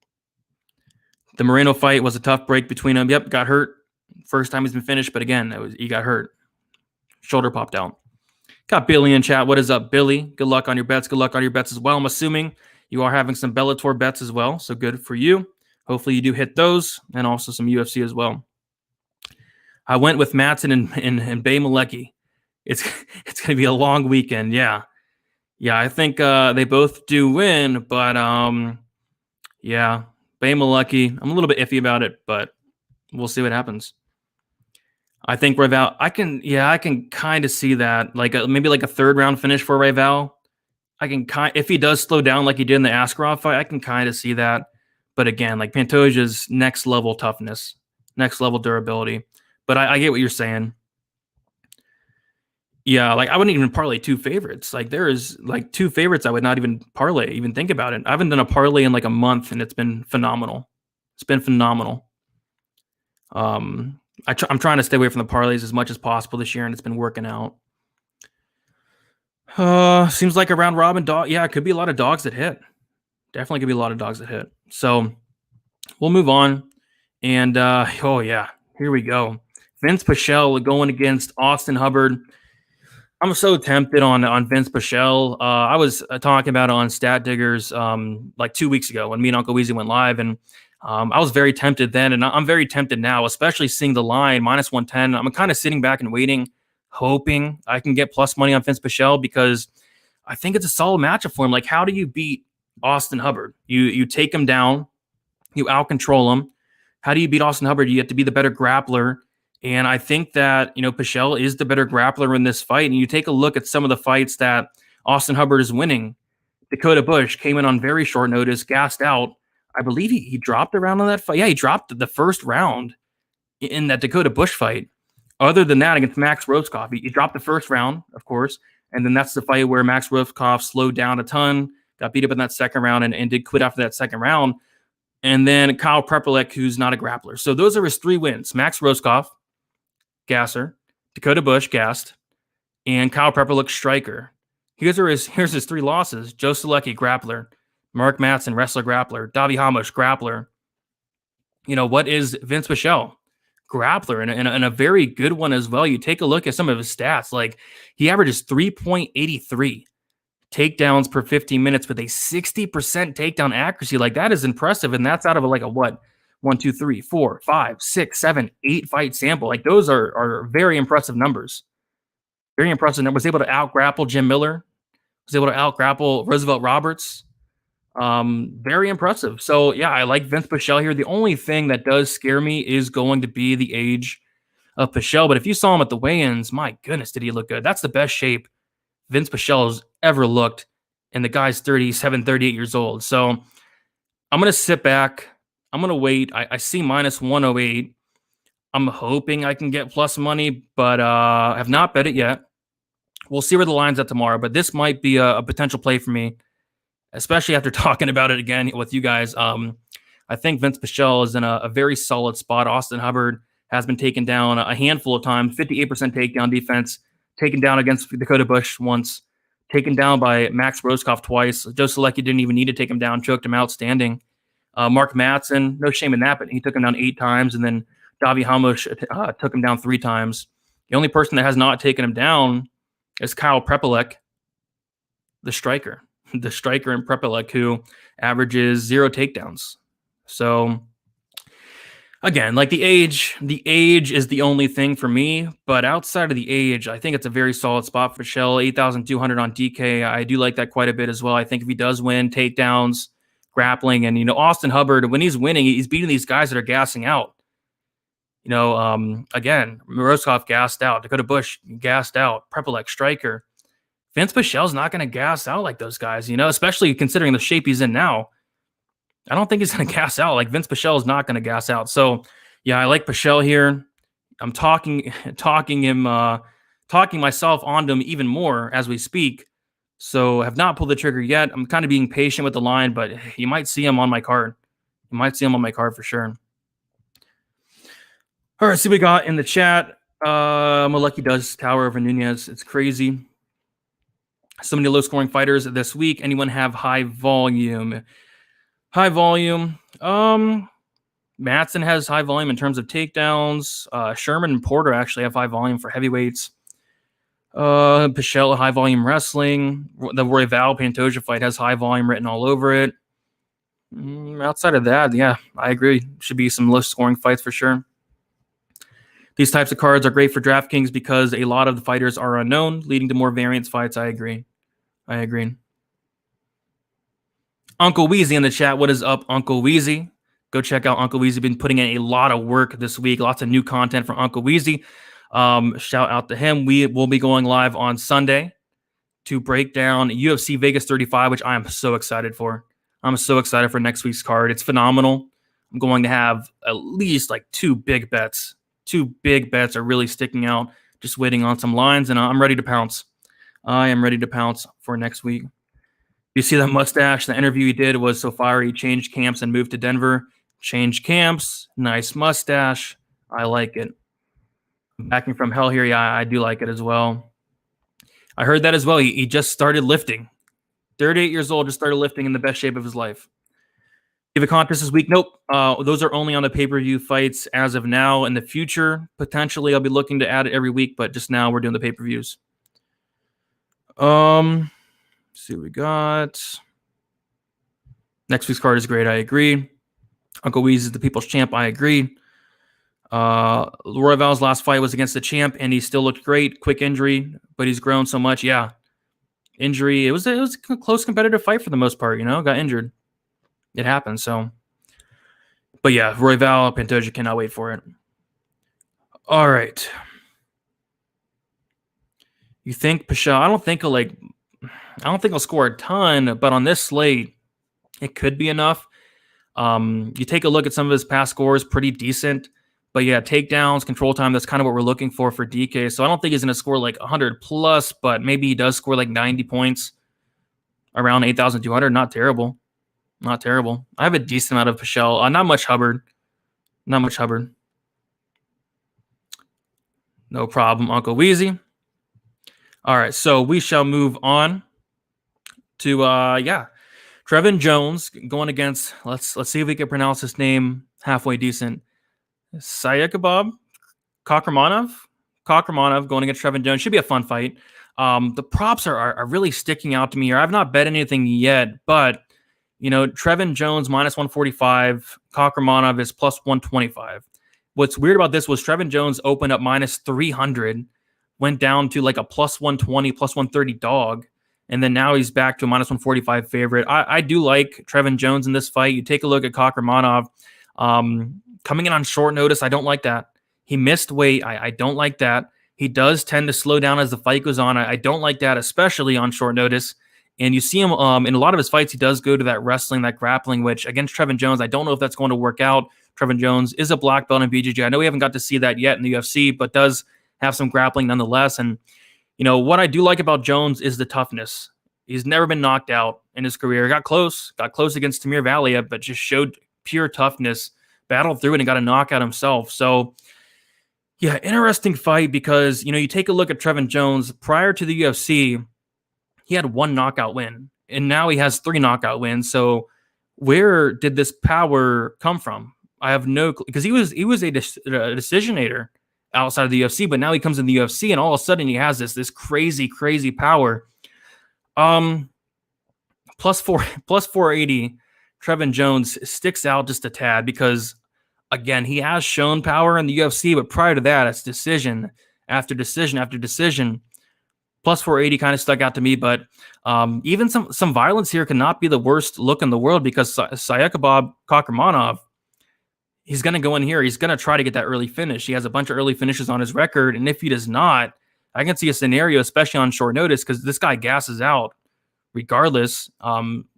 The Moreno fight was a tough break between them. Yep, got hurt. First time he's been finished, but again, he got hurt. Shoulder popped out. Got Billy in chat. What is up, Billy? Good luck on your bets. Good luck on your bets as well. I'm assuming you are having some Bellator bets as well, so good for you. Hopefully you do hit those, and also some UFC as well. I went with Matson and Bay Malecki. It's going to be a long weekend. Yeah, I think they both do win, but yeah, Bay Malecki, I'm a little bit iffy about it, but we'll see what happens. I think Royval, I can kind of see that, maybe like a third round finish for Royval. If he does slow down like he did in the Askarov fight, I can kind of see that. But again, like Pantoja's next level toughness, next level durability. But I get what you're saying. Yeah, I wouldn't even parlay 2 favorites. There is 2 favorites I would not even parlay, even think about it. I haven't done a parlay in a month, and it's been phenomenal. I'm trying to stay away from the parlays as much as possible this year, and it's been working out. Seems like a round robin dog. Yeah, it could be a lot of dogs that hit. Definitely could be a lot of dogs that hit. So we'll move on. And here we go. Vince Pichelle going against Austin Hubbard. I'm so tempted on Vince Pichelle. I was talking about it on Stat Diggers 2 weeks ago when me and Uncle Weezy went live, and I was very tempted then, and I'm very tempted now, especially seeing the line minus 110. I'm kind of sitting back and waiting, hoping I can get plus money on Vince Pichelle, because I think it's a solid matchup for him. How do you beat Austin Hubbard? You take him down, you out-control him. How do you beat Austin Hubbard? You have to be the better grappler. And I think that, Pichelle is the better grappler in this fight. And you take a look at some of the fights that Austin Hubbard is winning. Dakota Bush came in on very short notice, gassed out. I believe he dropped a round on that fight. Yeah, he dropped the first round in that Dakota Bush fight. Other than that, against Max Roskopf, he dropped the first round, of course. And then that's the fight where Max Roskopf slowed down a ton, got beat up in that second round, and did quit after that second round. And then Kyle Prepelic, who's not a grappler. So those are his 3 wins. Max Roskopf, gasser, Dakota Bush, gassed, and Kyle Prepelic, striker. Here's his 3 losses. Joe Selecki, grappler. Mark Matson, wrestler, grappler. Davi Hamush, grappler. What is Vince Pichelle? Grappler, and a very good one as well. You take a look at some of his stats. He averages 3.83. takedowns per 15 minutes with a 60% takedown accuracy. Like, that is impressive. And that's out of like a what? 1, 2, 3, 4, 5, 6, 7, 8 fight sample. Like, those are very impressive numbers. Very impressive. Was able to out-grapple Jim Miller. Was able to out-grapple Roosevelt Roberts. Very impressive. So, yeah, I like Vince Pichelle here. The only thing that does scare me is going to be the age of Pichelle. But if you saw him at the weigh-ins, my goodness, did he look good. That's the best shape Vince Pichelle has ever looked. And the guy's 37, 38 years old. So I'm going to sit back. I'm going to wait. I see minus 108. I'm hoping I can get plus money, but I have not bet it yet. We'll see where the line's at tomorrow, but this might be a potential play for me, especially after talking about it again with you guys. I think Vince Pichelle is in a very solid spot. Austin Hubbard has been taken down a handful of times, 58% takedown defense, taken down against Dakota Bush once, taken down by Max Roscoff twice. Joe Selecki didn't even need to take him down, choked him out standing. Mark Madsen, no shame in that, but he took him down 8 times, and then Davi Hamush took him down 3 times. The only person that has not taken him down is Kyle Prepelec, the striker in Prepelec, who averages 0 takedowns. So again, like the age is the only thing for me, but outside of the age, I think it's a very solid spot for Pichelle. 8,200 on DK. I do like that quite a bit as well. I think if he does win takedowns, grappling, and Austin Hubbard, when he's winning, he's beating these guys that are gassing out. Again, Roscoff gassed out, Dakota Bush gassed out, Prepelec striker. Vince Pichelle's not going to gas out like those guys, especially considering the shape he's in now. I don't think he's going to gas out. Like, Vince Pichelle is not going to gas out. So, yeah, I like Pichelle here. I'm talking myself onto him even more as we speak. So, have not pulled the trigger yet. I'm kind of being patient with the line, but you might see him on my card. You might see him on my card for sure. All right, see what we got in the chat. Maleki does tower over Nunez. It's crazy. So many low-scoring fighters this week. Anyone have high volume? High volume. Madsen has high volume in terms of takedowns. Sherman and Porter actually have high volume for heavyweights. Pichelle, high volume wrestling. The Royval Pantoja fight has high volume written all over it. Outside of that, yeah, I agree. Should be some low-scoring fights for sure. These types of cards are great for DraftKings because a lot of the fighters are unknown, leading to more variance fights. I agree. Uncle Weezy in the chat. What is up, Uncle Weezy? Go check out Uncle Weezy. Been putting in a lot of work this week. Lots of new content from Uncle Weezy. Shout out to him. We will be going live on Sunday to break down UFC Vegas 35, which I am so excited for. I'm so excited for next week's card. It's phenomenal. I'm going to have at least like 2 big bets. 2 big bets are really sticking out. Just waiting on some lines, and I'm ready to pounce. I am ready to pounce for next week. You see that mustache? The interview he did was so fire. He changed camps and moved to Denver. Changed camps. Nice mustache. I like it. Backing from hell here. Yeah, I do like it as well. I heard that as well. He just started lifting. 38 years old, just started lifting in the best shape of his life. Give a contest this week? Nope. Those are only on the pay-per-view fights as of now. In the future, potentially, I'll be looking to add it every week, but just now we're doing the pay-per-views. See what we got. Next week's card is great. I agree. Uncle Weez is the people's champ. I agree. Royval's last fight was against the champ, and he still looked great. Quick injury, but he's grown so much. Yeah, injury. It was a close competitive fight for the most part. Got injured. It happens. So, but yeah, Royval Pantoja cannot wait for it. All right. You think Pichelle? I don't think he'll score a ton, but on this slate, it could be enough. You take a look at some of his past scores, pretty decent. But yeah, takedowns, control time, that's kind of what we're looking for DK. So I don't think he's going to score like 100 plus, but maybe he does score like 90 points, around 8,200. Not terrible. I have a decent amount of Pichelle. Not much Hubbard. No problem, Uncle Weezy. All right, so we shall move on to Trevin Jones going against, let's see if we can pronounce his name halfway decent. Sayakabab Kakramanov going against Trevin Jones. Should be a fun fight. The props are really sticking out to me here. I've not bet anything yet, but Trevin Jones minus 145, Kakhramonov is plus 125. What's weird about this was Trevin Jones opened up minus 300, went down to like a plus 120, plus 130 dog, and then now he's back to a minus 145 favorite. I do like Trevin Jones in this fight. You take a look at Kakhramonov coming in on short notice. I don't like that. He missed weight. I don't like that. He does tend to slow down as the fight goes on. I don't like that, especially on short notice. And you see him in a lot of his fights, he does go to that wrestling, that grappling, which against Trevin Jones, I don't know if that's going to work out. Trevin Jones is a black belt in BJJ. I know we haven't got to see that yet in the UFC, but does have some grappling nonetheless. And, what I do like about Jones is the toughness. He's never been knocked out in his career. Got close against Tamir Valiev, but just showed pure toughness, battled through it and got a knockout himself. So, yeah, interesting fight because, you take a look at Trevin Jones prior to the UFC, he had 1 knockout win, and now he has 3 knockout wins. So where did this power come from? I have no clue, because he was a decisionator outside of the UFC, but now he comes in the UFC, and all of a sudden he has this crazy power. Plus 480, Trevin Jones sticks out just a tad because, again, he has shown power in the UFC, but prior to that, it's decision after decision after decision. Plus 480 kind of stuck out to me, but even some violence here cannot be the worst look in the world because Sayekabab Kakhramonov, he's going to go in here. He's going to try to get that early finish. He has a bunch of early finishes on his record, and if he does not, I can see a scenario, especially on short notice, because this guy gasses out regardless.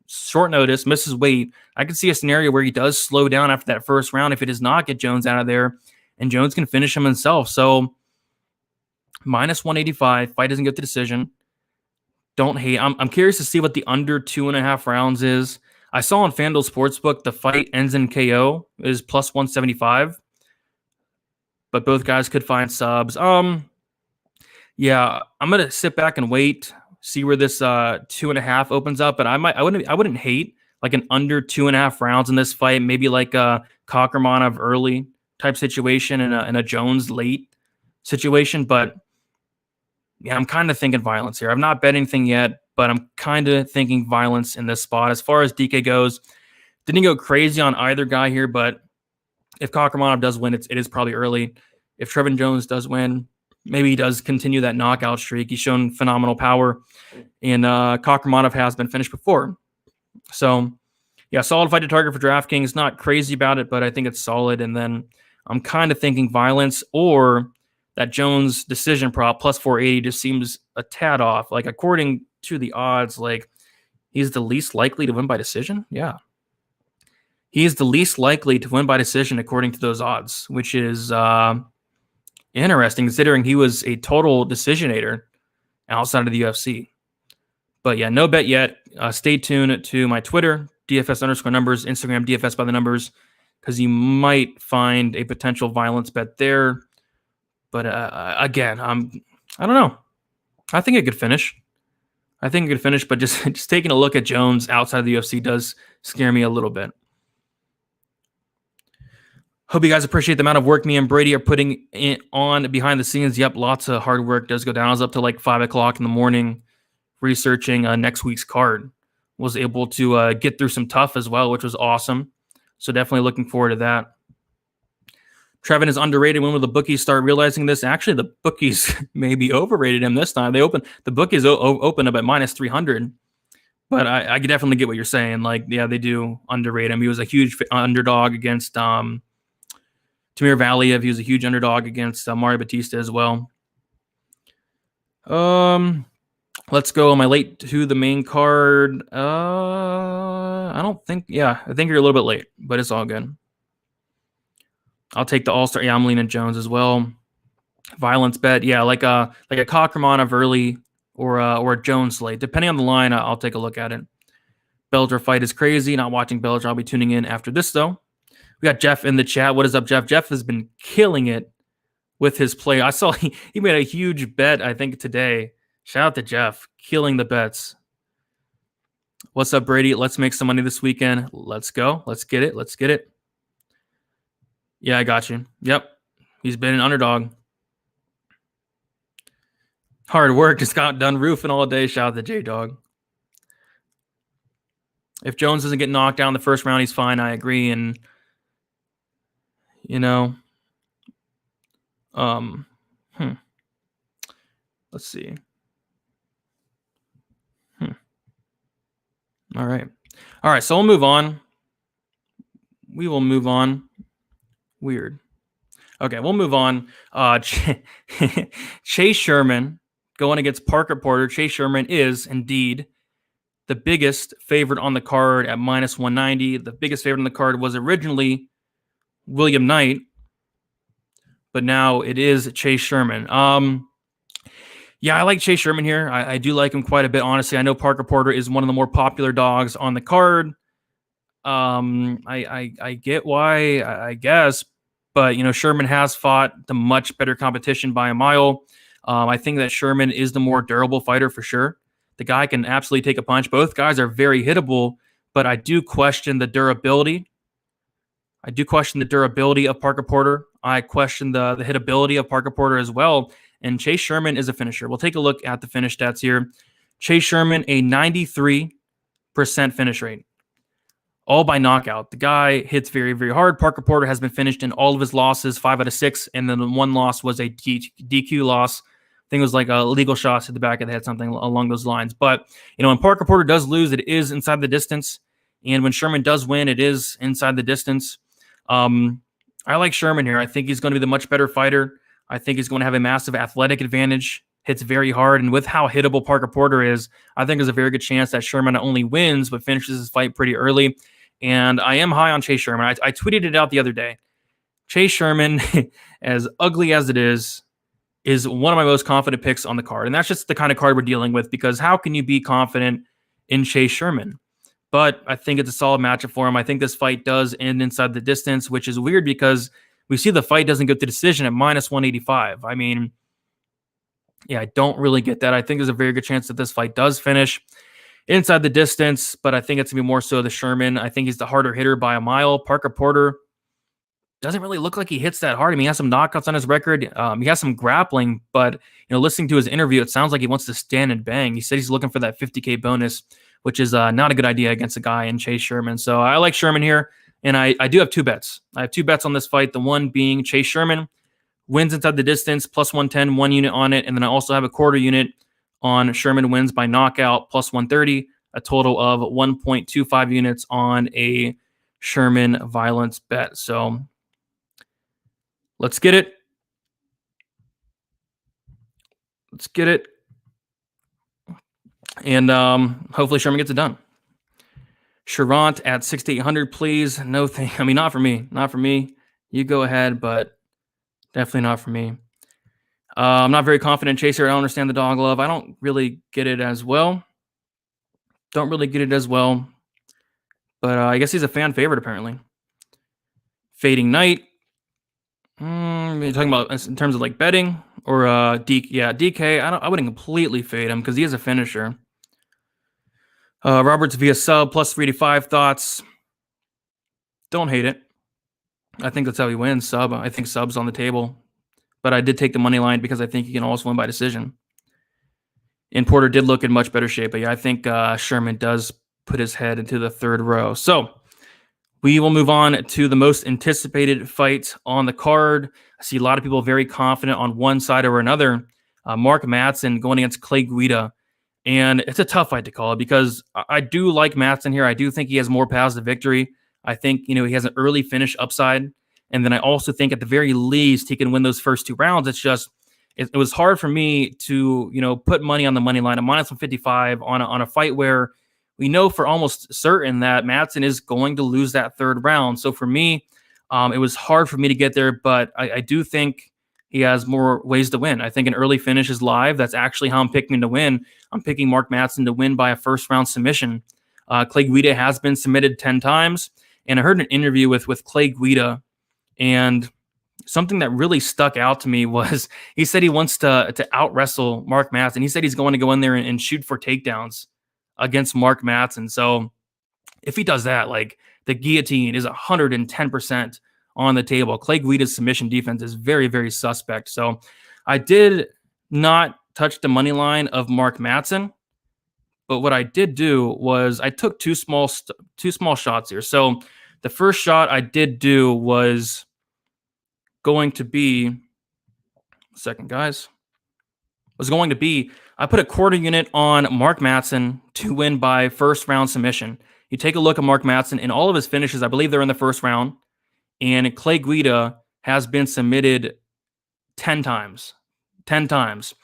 Short notice, misses weight. I can see a scenario where he does slow down after that first round if it does not get Jones out of there, and Jones can finish him himself. So minus 185, fight doesn't get the decision. Don't hate. I'm curious to see what the under 2.5 rounds is. I saw on FanDuel Sportsbook the fight ends in KO is plus 175, but both guys could find subs. Yeah, I'm gonna sit back and wait, see where this 2.5 opens up. But I wouldn't hate like an under 2.5 rounds in this fight. Maybe like a Kakhramonov early type situation and a Jones late situation. But yeah, I'm kind of thinking violence here. I've not bet anything yet, but I'm kind of thinking violence in this spot. As far as DK goes, didn't go crazy on either guy here, but if Kakhramonov does win, it is probably early. If Trevin Jones does win, maybe he does continue that knockout streak. He's shown phenomenal power, and Kakhramonov has been finished before. So, yeah, solid fight to target for DraftKings. Not crazy about it, but I think it's solid. And then I'm kind of thinking violence or that Jones decision prop plus 480 just seems a tad off. Like, according to the odds, like, he's the least likely to win by decision. Yeah. He is the least likely to win by decision according to those odds, which is interesting considering he was a total decisionator outside of the UFC. But yeah, no bet yet. Stay tuned to my Twitter, DFS_numbers, Instagram, DFS by the numbers, because you might find a potential violence bet there. But again, I don't know. I think it could finish. But just taking a look at Jones outside of the UFC does scare me a little bit. Hope you guys appreciate the amount of work me and Brady are putting on behind the scenes. Yep, lots of hard work does go down. I was up to like 5 o'clock in the morning researching next week's card. Was able to get through some tough as well, which was awesome. So definitely looking forward to that. Trevin is underrated. When will the bookies start realizing this? Actually, the bookies maybe overrated him this time. The bookies open up at minus 300. But I could definitely get what you're saying. Like, yeah, they do underrate him. He was a huge underdog against Tamir Valiev. He was a huge underdog against Mario Batista as well. Let's go. Am I late to the main card? I don't think. Yeah, I think you're a little bit late, but it's all good. I'll take the All-Star. Yeah, I'm leaning Jones as well. Violence bet. Yeah, like a Kakhramonov early or a Jones late. Depending on the line, I'll take a look at it. Bellator fight is crazy. Not watching Bellator. I'll be tuning in after this, though. We got Jeff in the chat. What is up, Jeff? Jeff has been killing it with his play. I saw he made a huge bet, I think, today. Shout out to Jeff. Killing the bets. What's up, Brady? Let's make some money this weekend. Let's go. Let's get it. Yeah, I got you. Yep. He's been an underdog. Hard work just got done roofing all day. Shout out to J-Dog. If Jones doesn't get knocked down in the first round, he's fine. I agree. And, let's see. All right. So we'll move on. We will move on. Weird. Okay, we'll move on. Chase Sherman going against Parker Porter. Chase Sherman is indeed the biggest favorite on the card at minus 190. The biggest favorite on the card was originally William Knight, but now it is Chase Sherman. Yeah, I like Chase Sherman here. I do like him quite a bit, honestly. I know Parker Porter is one of the more popular dogs on the card. I get why, I guess, but Sherman has fought the much better competition by a mile. I think that Sherman is the more durable fighter for sure. The guy can absolutely take a punch. Both guys are very hittable, but I do question the durability. I do question the durability of Parker Porter. I question the hittability of Parker Porter as well. And Chase Sherman is a finisher. We'll take a look at the finish stats here. Chase Sherman, a 93% finish rate. All by knockout. The guy hits very, very hard. Parker Porter has been finished in all of his losses, 5 out of 6, and then the one loss was a DQ loss. I think it was like a legal shot to the back of the head, something along those lines. But, when Parker Porter does lose, it is inside the distance. And when Sherman does win, it is inside the distance. I like Sherman here. I think he's going to be the much better fighter. I think he's going to have a massive athletic advantage. Hits very hard. And with how hittable Parker Porter is, I think there's a very good chance that Sherman not only wins, but finishes his fight pretty early. And I am high on Chase Sherman. I tweeted it out the other day. Chase Sherman, as ugly as it is one of my most confident picks on the card. And that's just the kind of card we're dealing with, because how can you be confident in Chase Sherman? But I think it's a solid matchup for him. I think this fight does end inside the distance, which is weird because we see the fight doesn't go to decision at minus 185. I mean, yeah, I don't really get that. I think there's a very good chance that this fight does finish inside the distance, but I think it's going to be more so the Sherman. I think he's the harder hitter by a mile. Parker Porter doesn't really look like he hits that hard. I mean, he has some knockouts on his record. He has some grappling, but listening to his interview, it sounds like he wants to stand and bang. He said he's looking for that 50K bonus, which is not a good idea against a guy in Chase Sherman. So I like Sherman here, and I do have 2 bets. I have 2 bets on this fight. The one being Chase Sherman wins inside the distance, plus 110, 1 unit on it. And then I also have a quarter unit on Sherman wins by knockout, plus 130, a total of 1.25 units on a Sherman violence bet. So let's get it. Let's get it. And hopefully Sherman gets it done. Charant at 6,800, please. No thing. I mean, not for me. Not for me. You go ahead, but definitely not for me. I'm not very confident in Chaser. I don't understand the dog love. I don't really get it as well. But I guess he's a fan favorite, apparently. Fading Knight. You're talking about in terms of like betting or DK. I wouldn't completely fade him because he is a finisher. Roberts via sub plus 385 thoughts. Don't hate it. I think that's how he wins. Sub. I think sub's on the table, but I did take the money line because I think he can also win by decision. And Porter did look in much better shape, but yeah, I think Sherman does put his head into the third row. So we will move on to the most anticipated fight on the card. I see a lot of people very confident on one side or another. Mark Madsen going against Clay Guida. And it's a tough fight to call because I do like Madsen here. I do think he has more paths to victory. I think, he has an early finish upside. And then I also think at the very least, he can win those first 2 rounds. It's just, it was hard for me to, put money on the money line at minus 155 on a fight where we know for almost certain that Madsen is going to lose that 3rd round. So for me, it was hard for me to get there, but I do think he has more ways to win. I think an early finish is live. That's actually how I'm picking him to win. I'm picking Mark Madsen to win by a first-round submission. Clay Guida has been submitted 10 times, and I heard an interview with Clay Guida, and something that really stuck out to me was he said he wants to out-wrestle Mark Madsen. He said he's going to go in there and shoot for takedowns against Mark Madsen. So if he does that, like the guillotine is 110% on the table. Clay Guida's submission defense is very, very suspect. So I did not touch the money line of Mark Madsen. But what I did do was I took two small shots here. So the first shot I did do was going to be, I put a quarter unit on Mark Madsen to win by first round submission. You take a look at Mark Madsen in all of his finishes. I believe they're in the first round. And Clay Guida has been submitted 10 times. 10 times.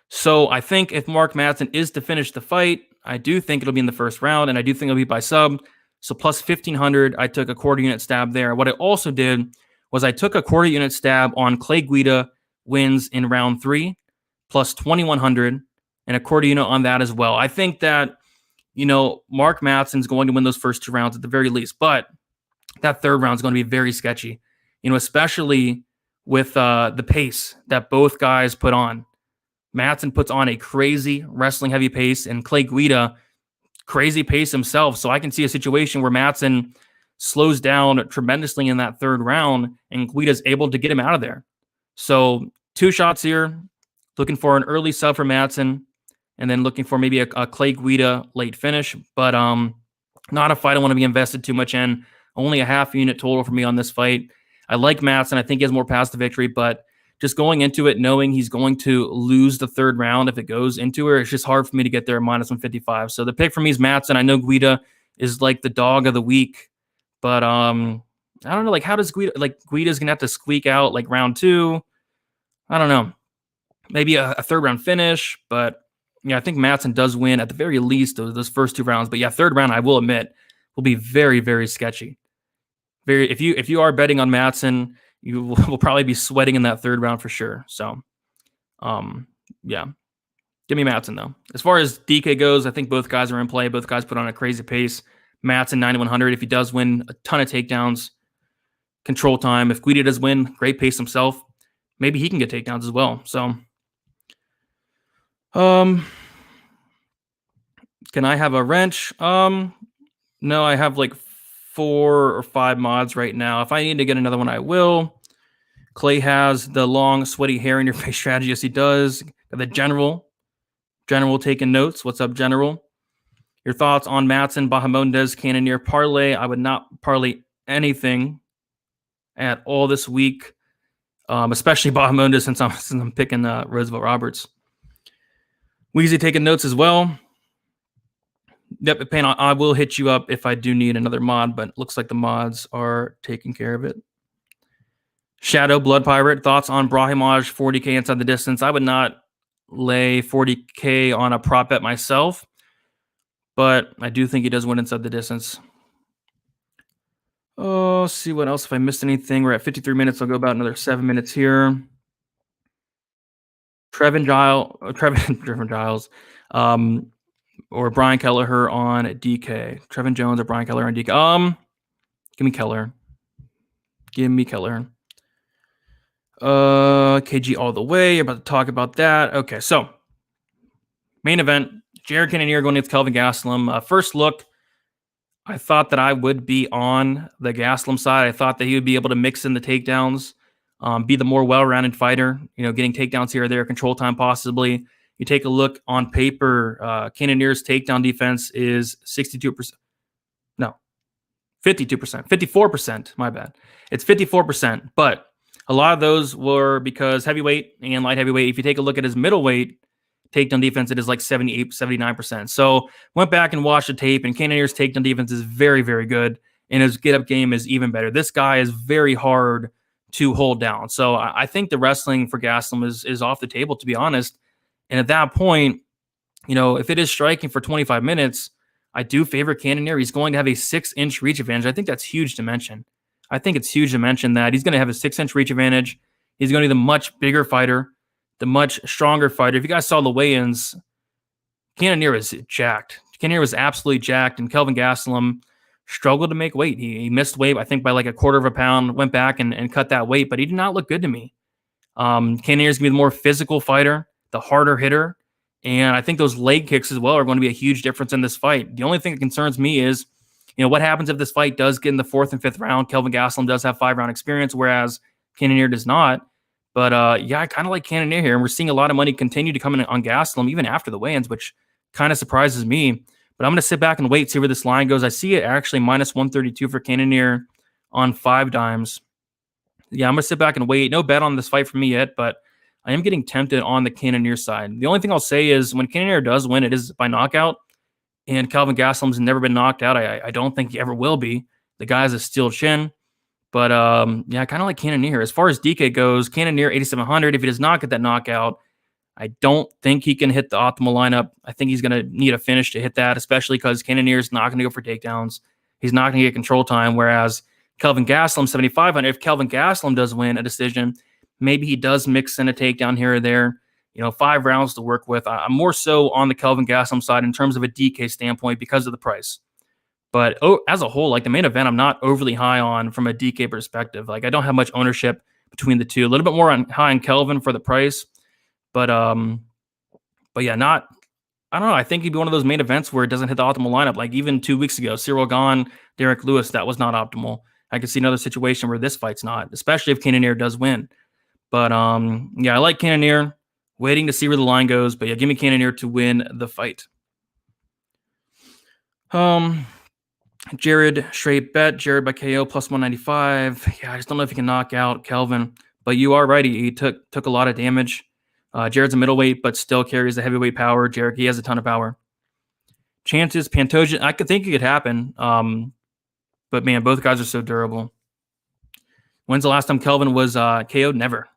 So I think if Mark Madsen is to finish the fight, I do think it'll be in the first round, and I do think it'll be by sub. So plus 1,500, I took a quarter unit stab there. What I also did was I took a quarter unit stab on Clay Guida wins in round 3, plus 2,100, and a quarter unit on that as well. I think that, Mark Madsen's going to win those first 2 rounds at the very least, but that third round is going to be very sketchy, especially with the pace that both guys put on. Madsen puts on a crazy wrestling heavy pace, and Clay Guida, crazy pace himself. So I can see a situation where Madsen slows down tremendously in that third round, and Guida's able to get him out of there. So 2 shots here, looking for an early sub for Madsen, and then looking for maybe a Clay Guida late finish. But not a fight I want to be invested too much in. Only a half unit total for me on this fight. I like Madsen. I think he has more paths to victory, but just going into it knowing he's going to lose the third round if it goes into it, it's just hard for me to get there at minus 155. So the pick for me is Madsen. I know Guida is like the dog of the week, but I don't know, how does Guida's going to have to squeak out round 2? I don't know. Maybe a third round finish, but yeah, I think Madsen does win at the very least those first 2 rounds. But yeah, third round, I will admit, will be very, very sketchy. If you are betting on Madsen, you will probably be sweating in that third round for sure. So, yeah. Give me Madsen, though. As far as DK goes, I think both guys are in play. Both guys put on a crazy pace. Madsen, 9,100. If he does win, a ton of takedowns, control time. If Guida does win, great pace himself. Maybe he can get takedowns as well. So, can I have a wrench? No, I have 4 or 5 mods right now. If I need to get another one, I will. Clay has the long, sweaty hair in your face strategy. Yes, he does. The General taking notes. What's up, General? Your thoughts on Madsen, Bahamondes, Cannonier parlay? I would not parlay anything at all this week, especially Bahamondes since I'm picking Roosevelt Roberts. Weezy taking notes as well. Yep, Payne, I will hit you up if I do need another mod, but it looks like the mods are taking care of it. Shadow, Blood Pirate, thoughts on Brahimage, 40K inside the distance. I would not lay 40K on a prop bet myself, but I do think he does win inside the distance. Oh, see what else. If I missed anything, we're at 53 minutes. I'll go about another 7 minutes here. Trevin Giles. Or Brian Kelleher on DK. Trevin Jones or Brian Kelleher on DK. Give me Kelleher. KG all the way. You're about to talk about that. Okay, so main event. Jared Cannonier going against Kelvin Gastelum. First look, I thought that I would be on the Gastelum side. I thought that he would be able to mix in the takedowns, be the more well-rounded fighter, getting takedowns here or there, control time possibly. You take a look on paper, Cannonier's takedown defense is 52%. No, 52%. 54%, my bad. It's 54%, but a lot of those were because heavyweight and light heavyweight. If you take a look at his middleweight takedown defense, it is 78, 79%. So went back and watched the tape, and Cannonier's takedown defense is very, very good, and his get-up game is even better. This guy is very hard to hold down. So I think the wrestling for Gastelum is off the table, to be honest. And at that point, if it is striking for 25 minutes, I do favor Cannonier. He's going to have a 6-inch reach advantage. I think that's huge to mention. I think it's huge to mention that he's going to have a 6-inch reach advantage. He's going to be the much bigger fighter, the much stronger fighter. If you guys saw the weigh-ins, Cannonier was jacked. Cannonier was absolutely jacked, and Kelvin Gastelum struggled to make weight. He missed weight, I think, by a quarter of a pound, went back and cut that weight, but he did not look good to me. Cannonier's going to be the more physical fighter, the harder hitter. And I think those leg kicks as well are going to be a huge difference in this fight. The only thing that concerns me is, what happens if this fight does get in the 4th and 5th round? Kelvin Gastelum does have 5-round experience, whereas Cannonier does not. But yeah, I kind of like Cannonier here, and we're seeing a lot of money continue to come in on Gastelum even after the weigh-ins, which kind of surprises me. But I'm going to sit back and wait, see where this line goes. I see it actually minus 132 for Cannonier on 5 dimes. Yeah, I'm going to sit back and wait. No bet on this fight for me yet, but I am getting tempted on the Cannonier side. The only thing I'll say is when Cannonier does win, it is by knockout, and Kelvin Gastelum's never been knocked out. I don't think he ever will be. The guy has a steel chin. But yeah, I kind of like Cannonier. As far as DK goes, Cannonier 8,700. If he does not get that knockout, I don't think he can hit the optimal lineup. I think he's going to need a finish to hit that, especially because Cannonier is not going to go for takedowns. He's not going to get control time, whereas Kelvin Gastelum, 7,500. If Kelvin Gastelum does win a decision, maybe he does mix in a takedown here or there. 5 rounds to work with. I'm more so on the Kelvin Gastelum side in terms of a DK standpoint because of the price. But as a whole, like the main event, I'm not overly high on from a DK perspective. Like I don't have much ownership between the two. A little bit more high on Kelvin for the price, but yeah, not. I don't know. I think he'd be one of those main events where it doesn't hit the optimal lineup. Like even 2 weeks ago, Cyril Gahn, Derek Lewis, that was not optimal. I could see another situation where this fight's not, especially if Cannonier does win. But yeah, I like Cannonier. Waiting to see where the line goes, but yeah, give me Cannonier to win the fight. Jared, straight bet. Jared by KO plus 195. Yeah, I just don't know if he can knock out Kelvin. But you are right. He took a lot of damage. Jared's a middleweight, but still carries the heavyweight power. Jared, he has a ton of power. Chances, Pantoja, I could think it could happen. But man, both guys are so durable. When's the last time Kelvin was KO'd? Never.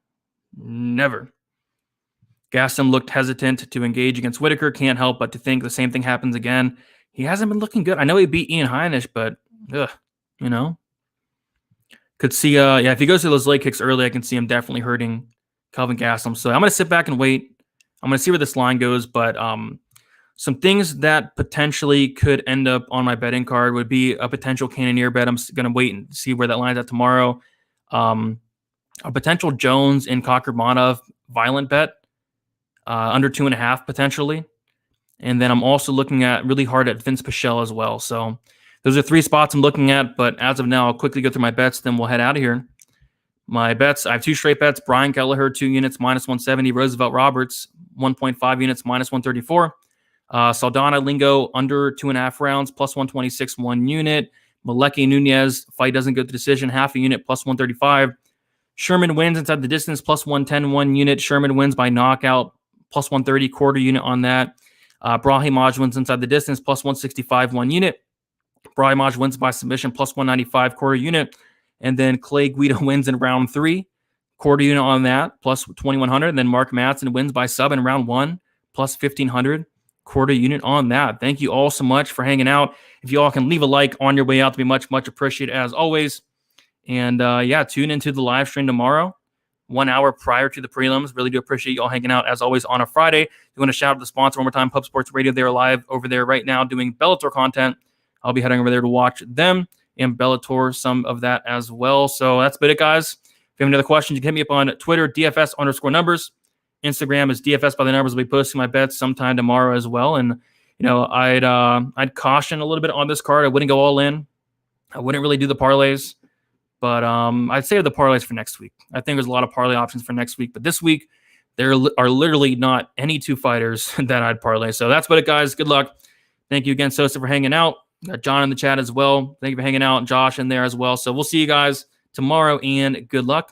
Gastelum looked hesitant to engage against Whitaker. Can't help but to think the same thing happens again. He hasn't been looking good. I know he beat Ian Heinisch, but could see if he goes to those leg kicks early, I can see him definitely hurting Kelvin Gastelum. So I'm going to sit back and wait. I'm going to see where this line goes, but some things that potentially could end up on my betting card would be a potential Cannonier bet. I'm going to wait and see where that lines at tomorrow. A potential Jones and Kakhramonov violent bet under 2.5 potentially. And then I'm also looking at really hard at Vince Pichelle as well. So those are 3 spots I'm looking at. But as of now, I'll quickly go through my bets. Then we'll head out of here. My bets, I have 2 straight bets. Brian Kelleher, 2 units, minus 170. Roosevelt Roberts, 1.5 units, minus 134. Saldana Lingo, under 2.5 rounds, plus 126, 1 unit. Maleki Nunez, fight doesn't go to decision, half a unit, plus 135. Sherman wins inside the distance, plus 110, 1 unit. Sherman wins by knockout, plus 130, quarter unit on that. Brahimage wins inside the distance, plus 165, 1 unit. Brahimage wins by submission, plus 195, quarter unit. And then Clay Guida wins in round 3, quarter unit on that, plus 2,100. And then Mark Madsen wins by sub in round 1, plus 1,500, quarter unit on that. Thank you all so much for hanging out. If you all can leave a like on your way out, to be much, much appreciated as always. And yeah, tune into the live stream tomorrow, 1 hour prior to the prelims. Really do appreciate you all hanging out as always on a Friday. You want to shout out the sponsor one more time, Pub Sports Radio. They're live over there right now doing Bellator content. I'll be heading over there to watch them and Bellator, some of that as well. So that's about it, guys. If you have any other questions, you can hit me up on Twitter, DFS_numbers. Instagram is DFS by the numbers. I'll be posting my bets sometime tomorrow as well. And I'd caution a little bit on this card. I wouldn't go all in. I wouldn't really do the parlays. But I'd save the parlays for next week. I think there's a lot of parlay options for next week. But this week, there are literally not any 2 fighters that I'd parlay. So that's about it, guys. Good luck. Thank you again, Sosa, for hanging out. Got John in the chat as well. Thank you for hanging out. Josh in there as well. So we'll see you guys tomorrow, and good luck.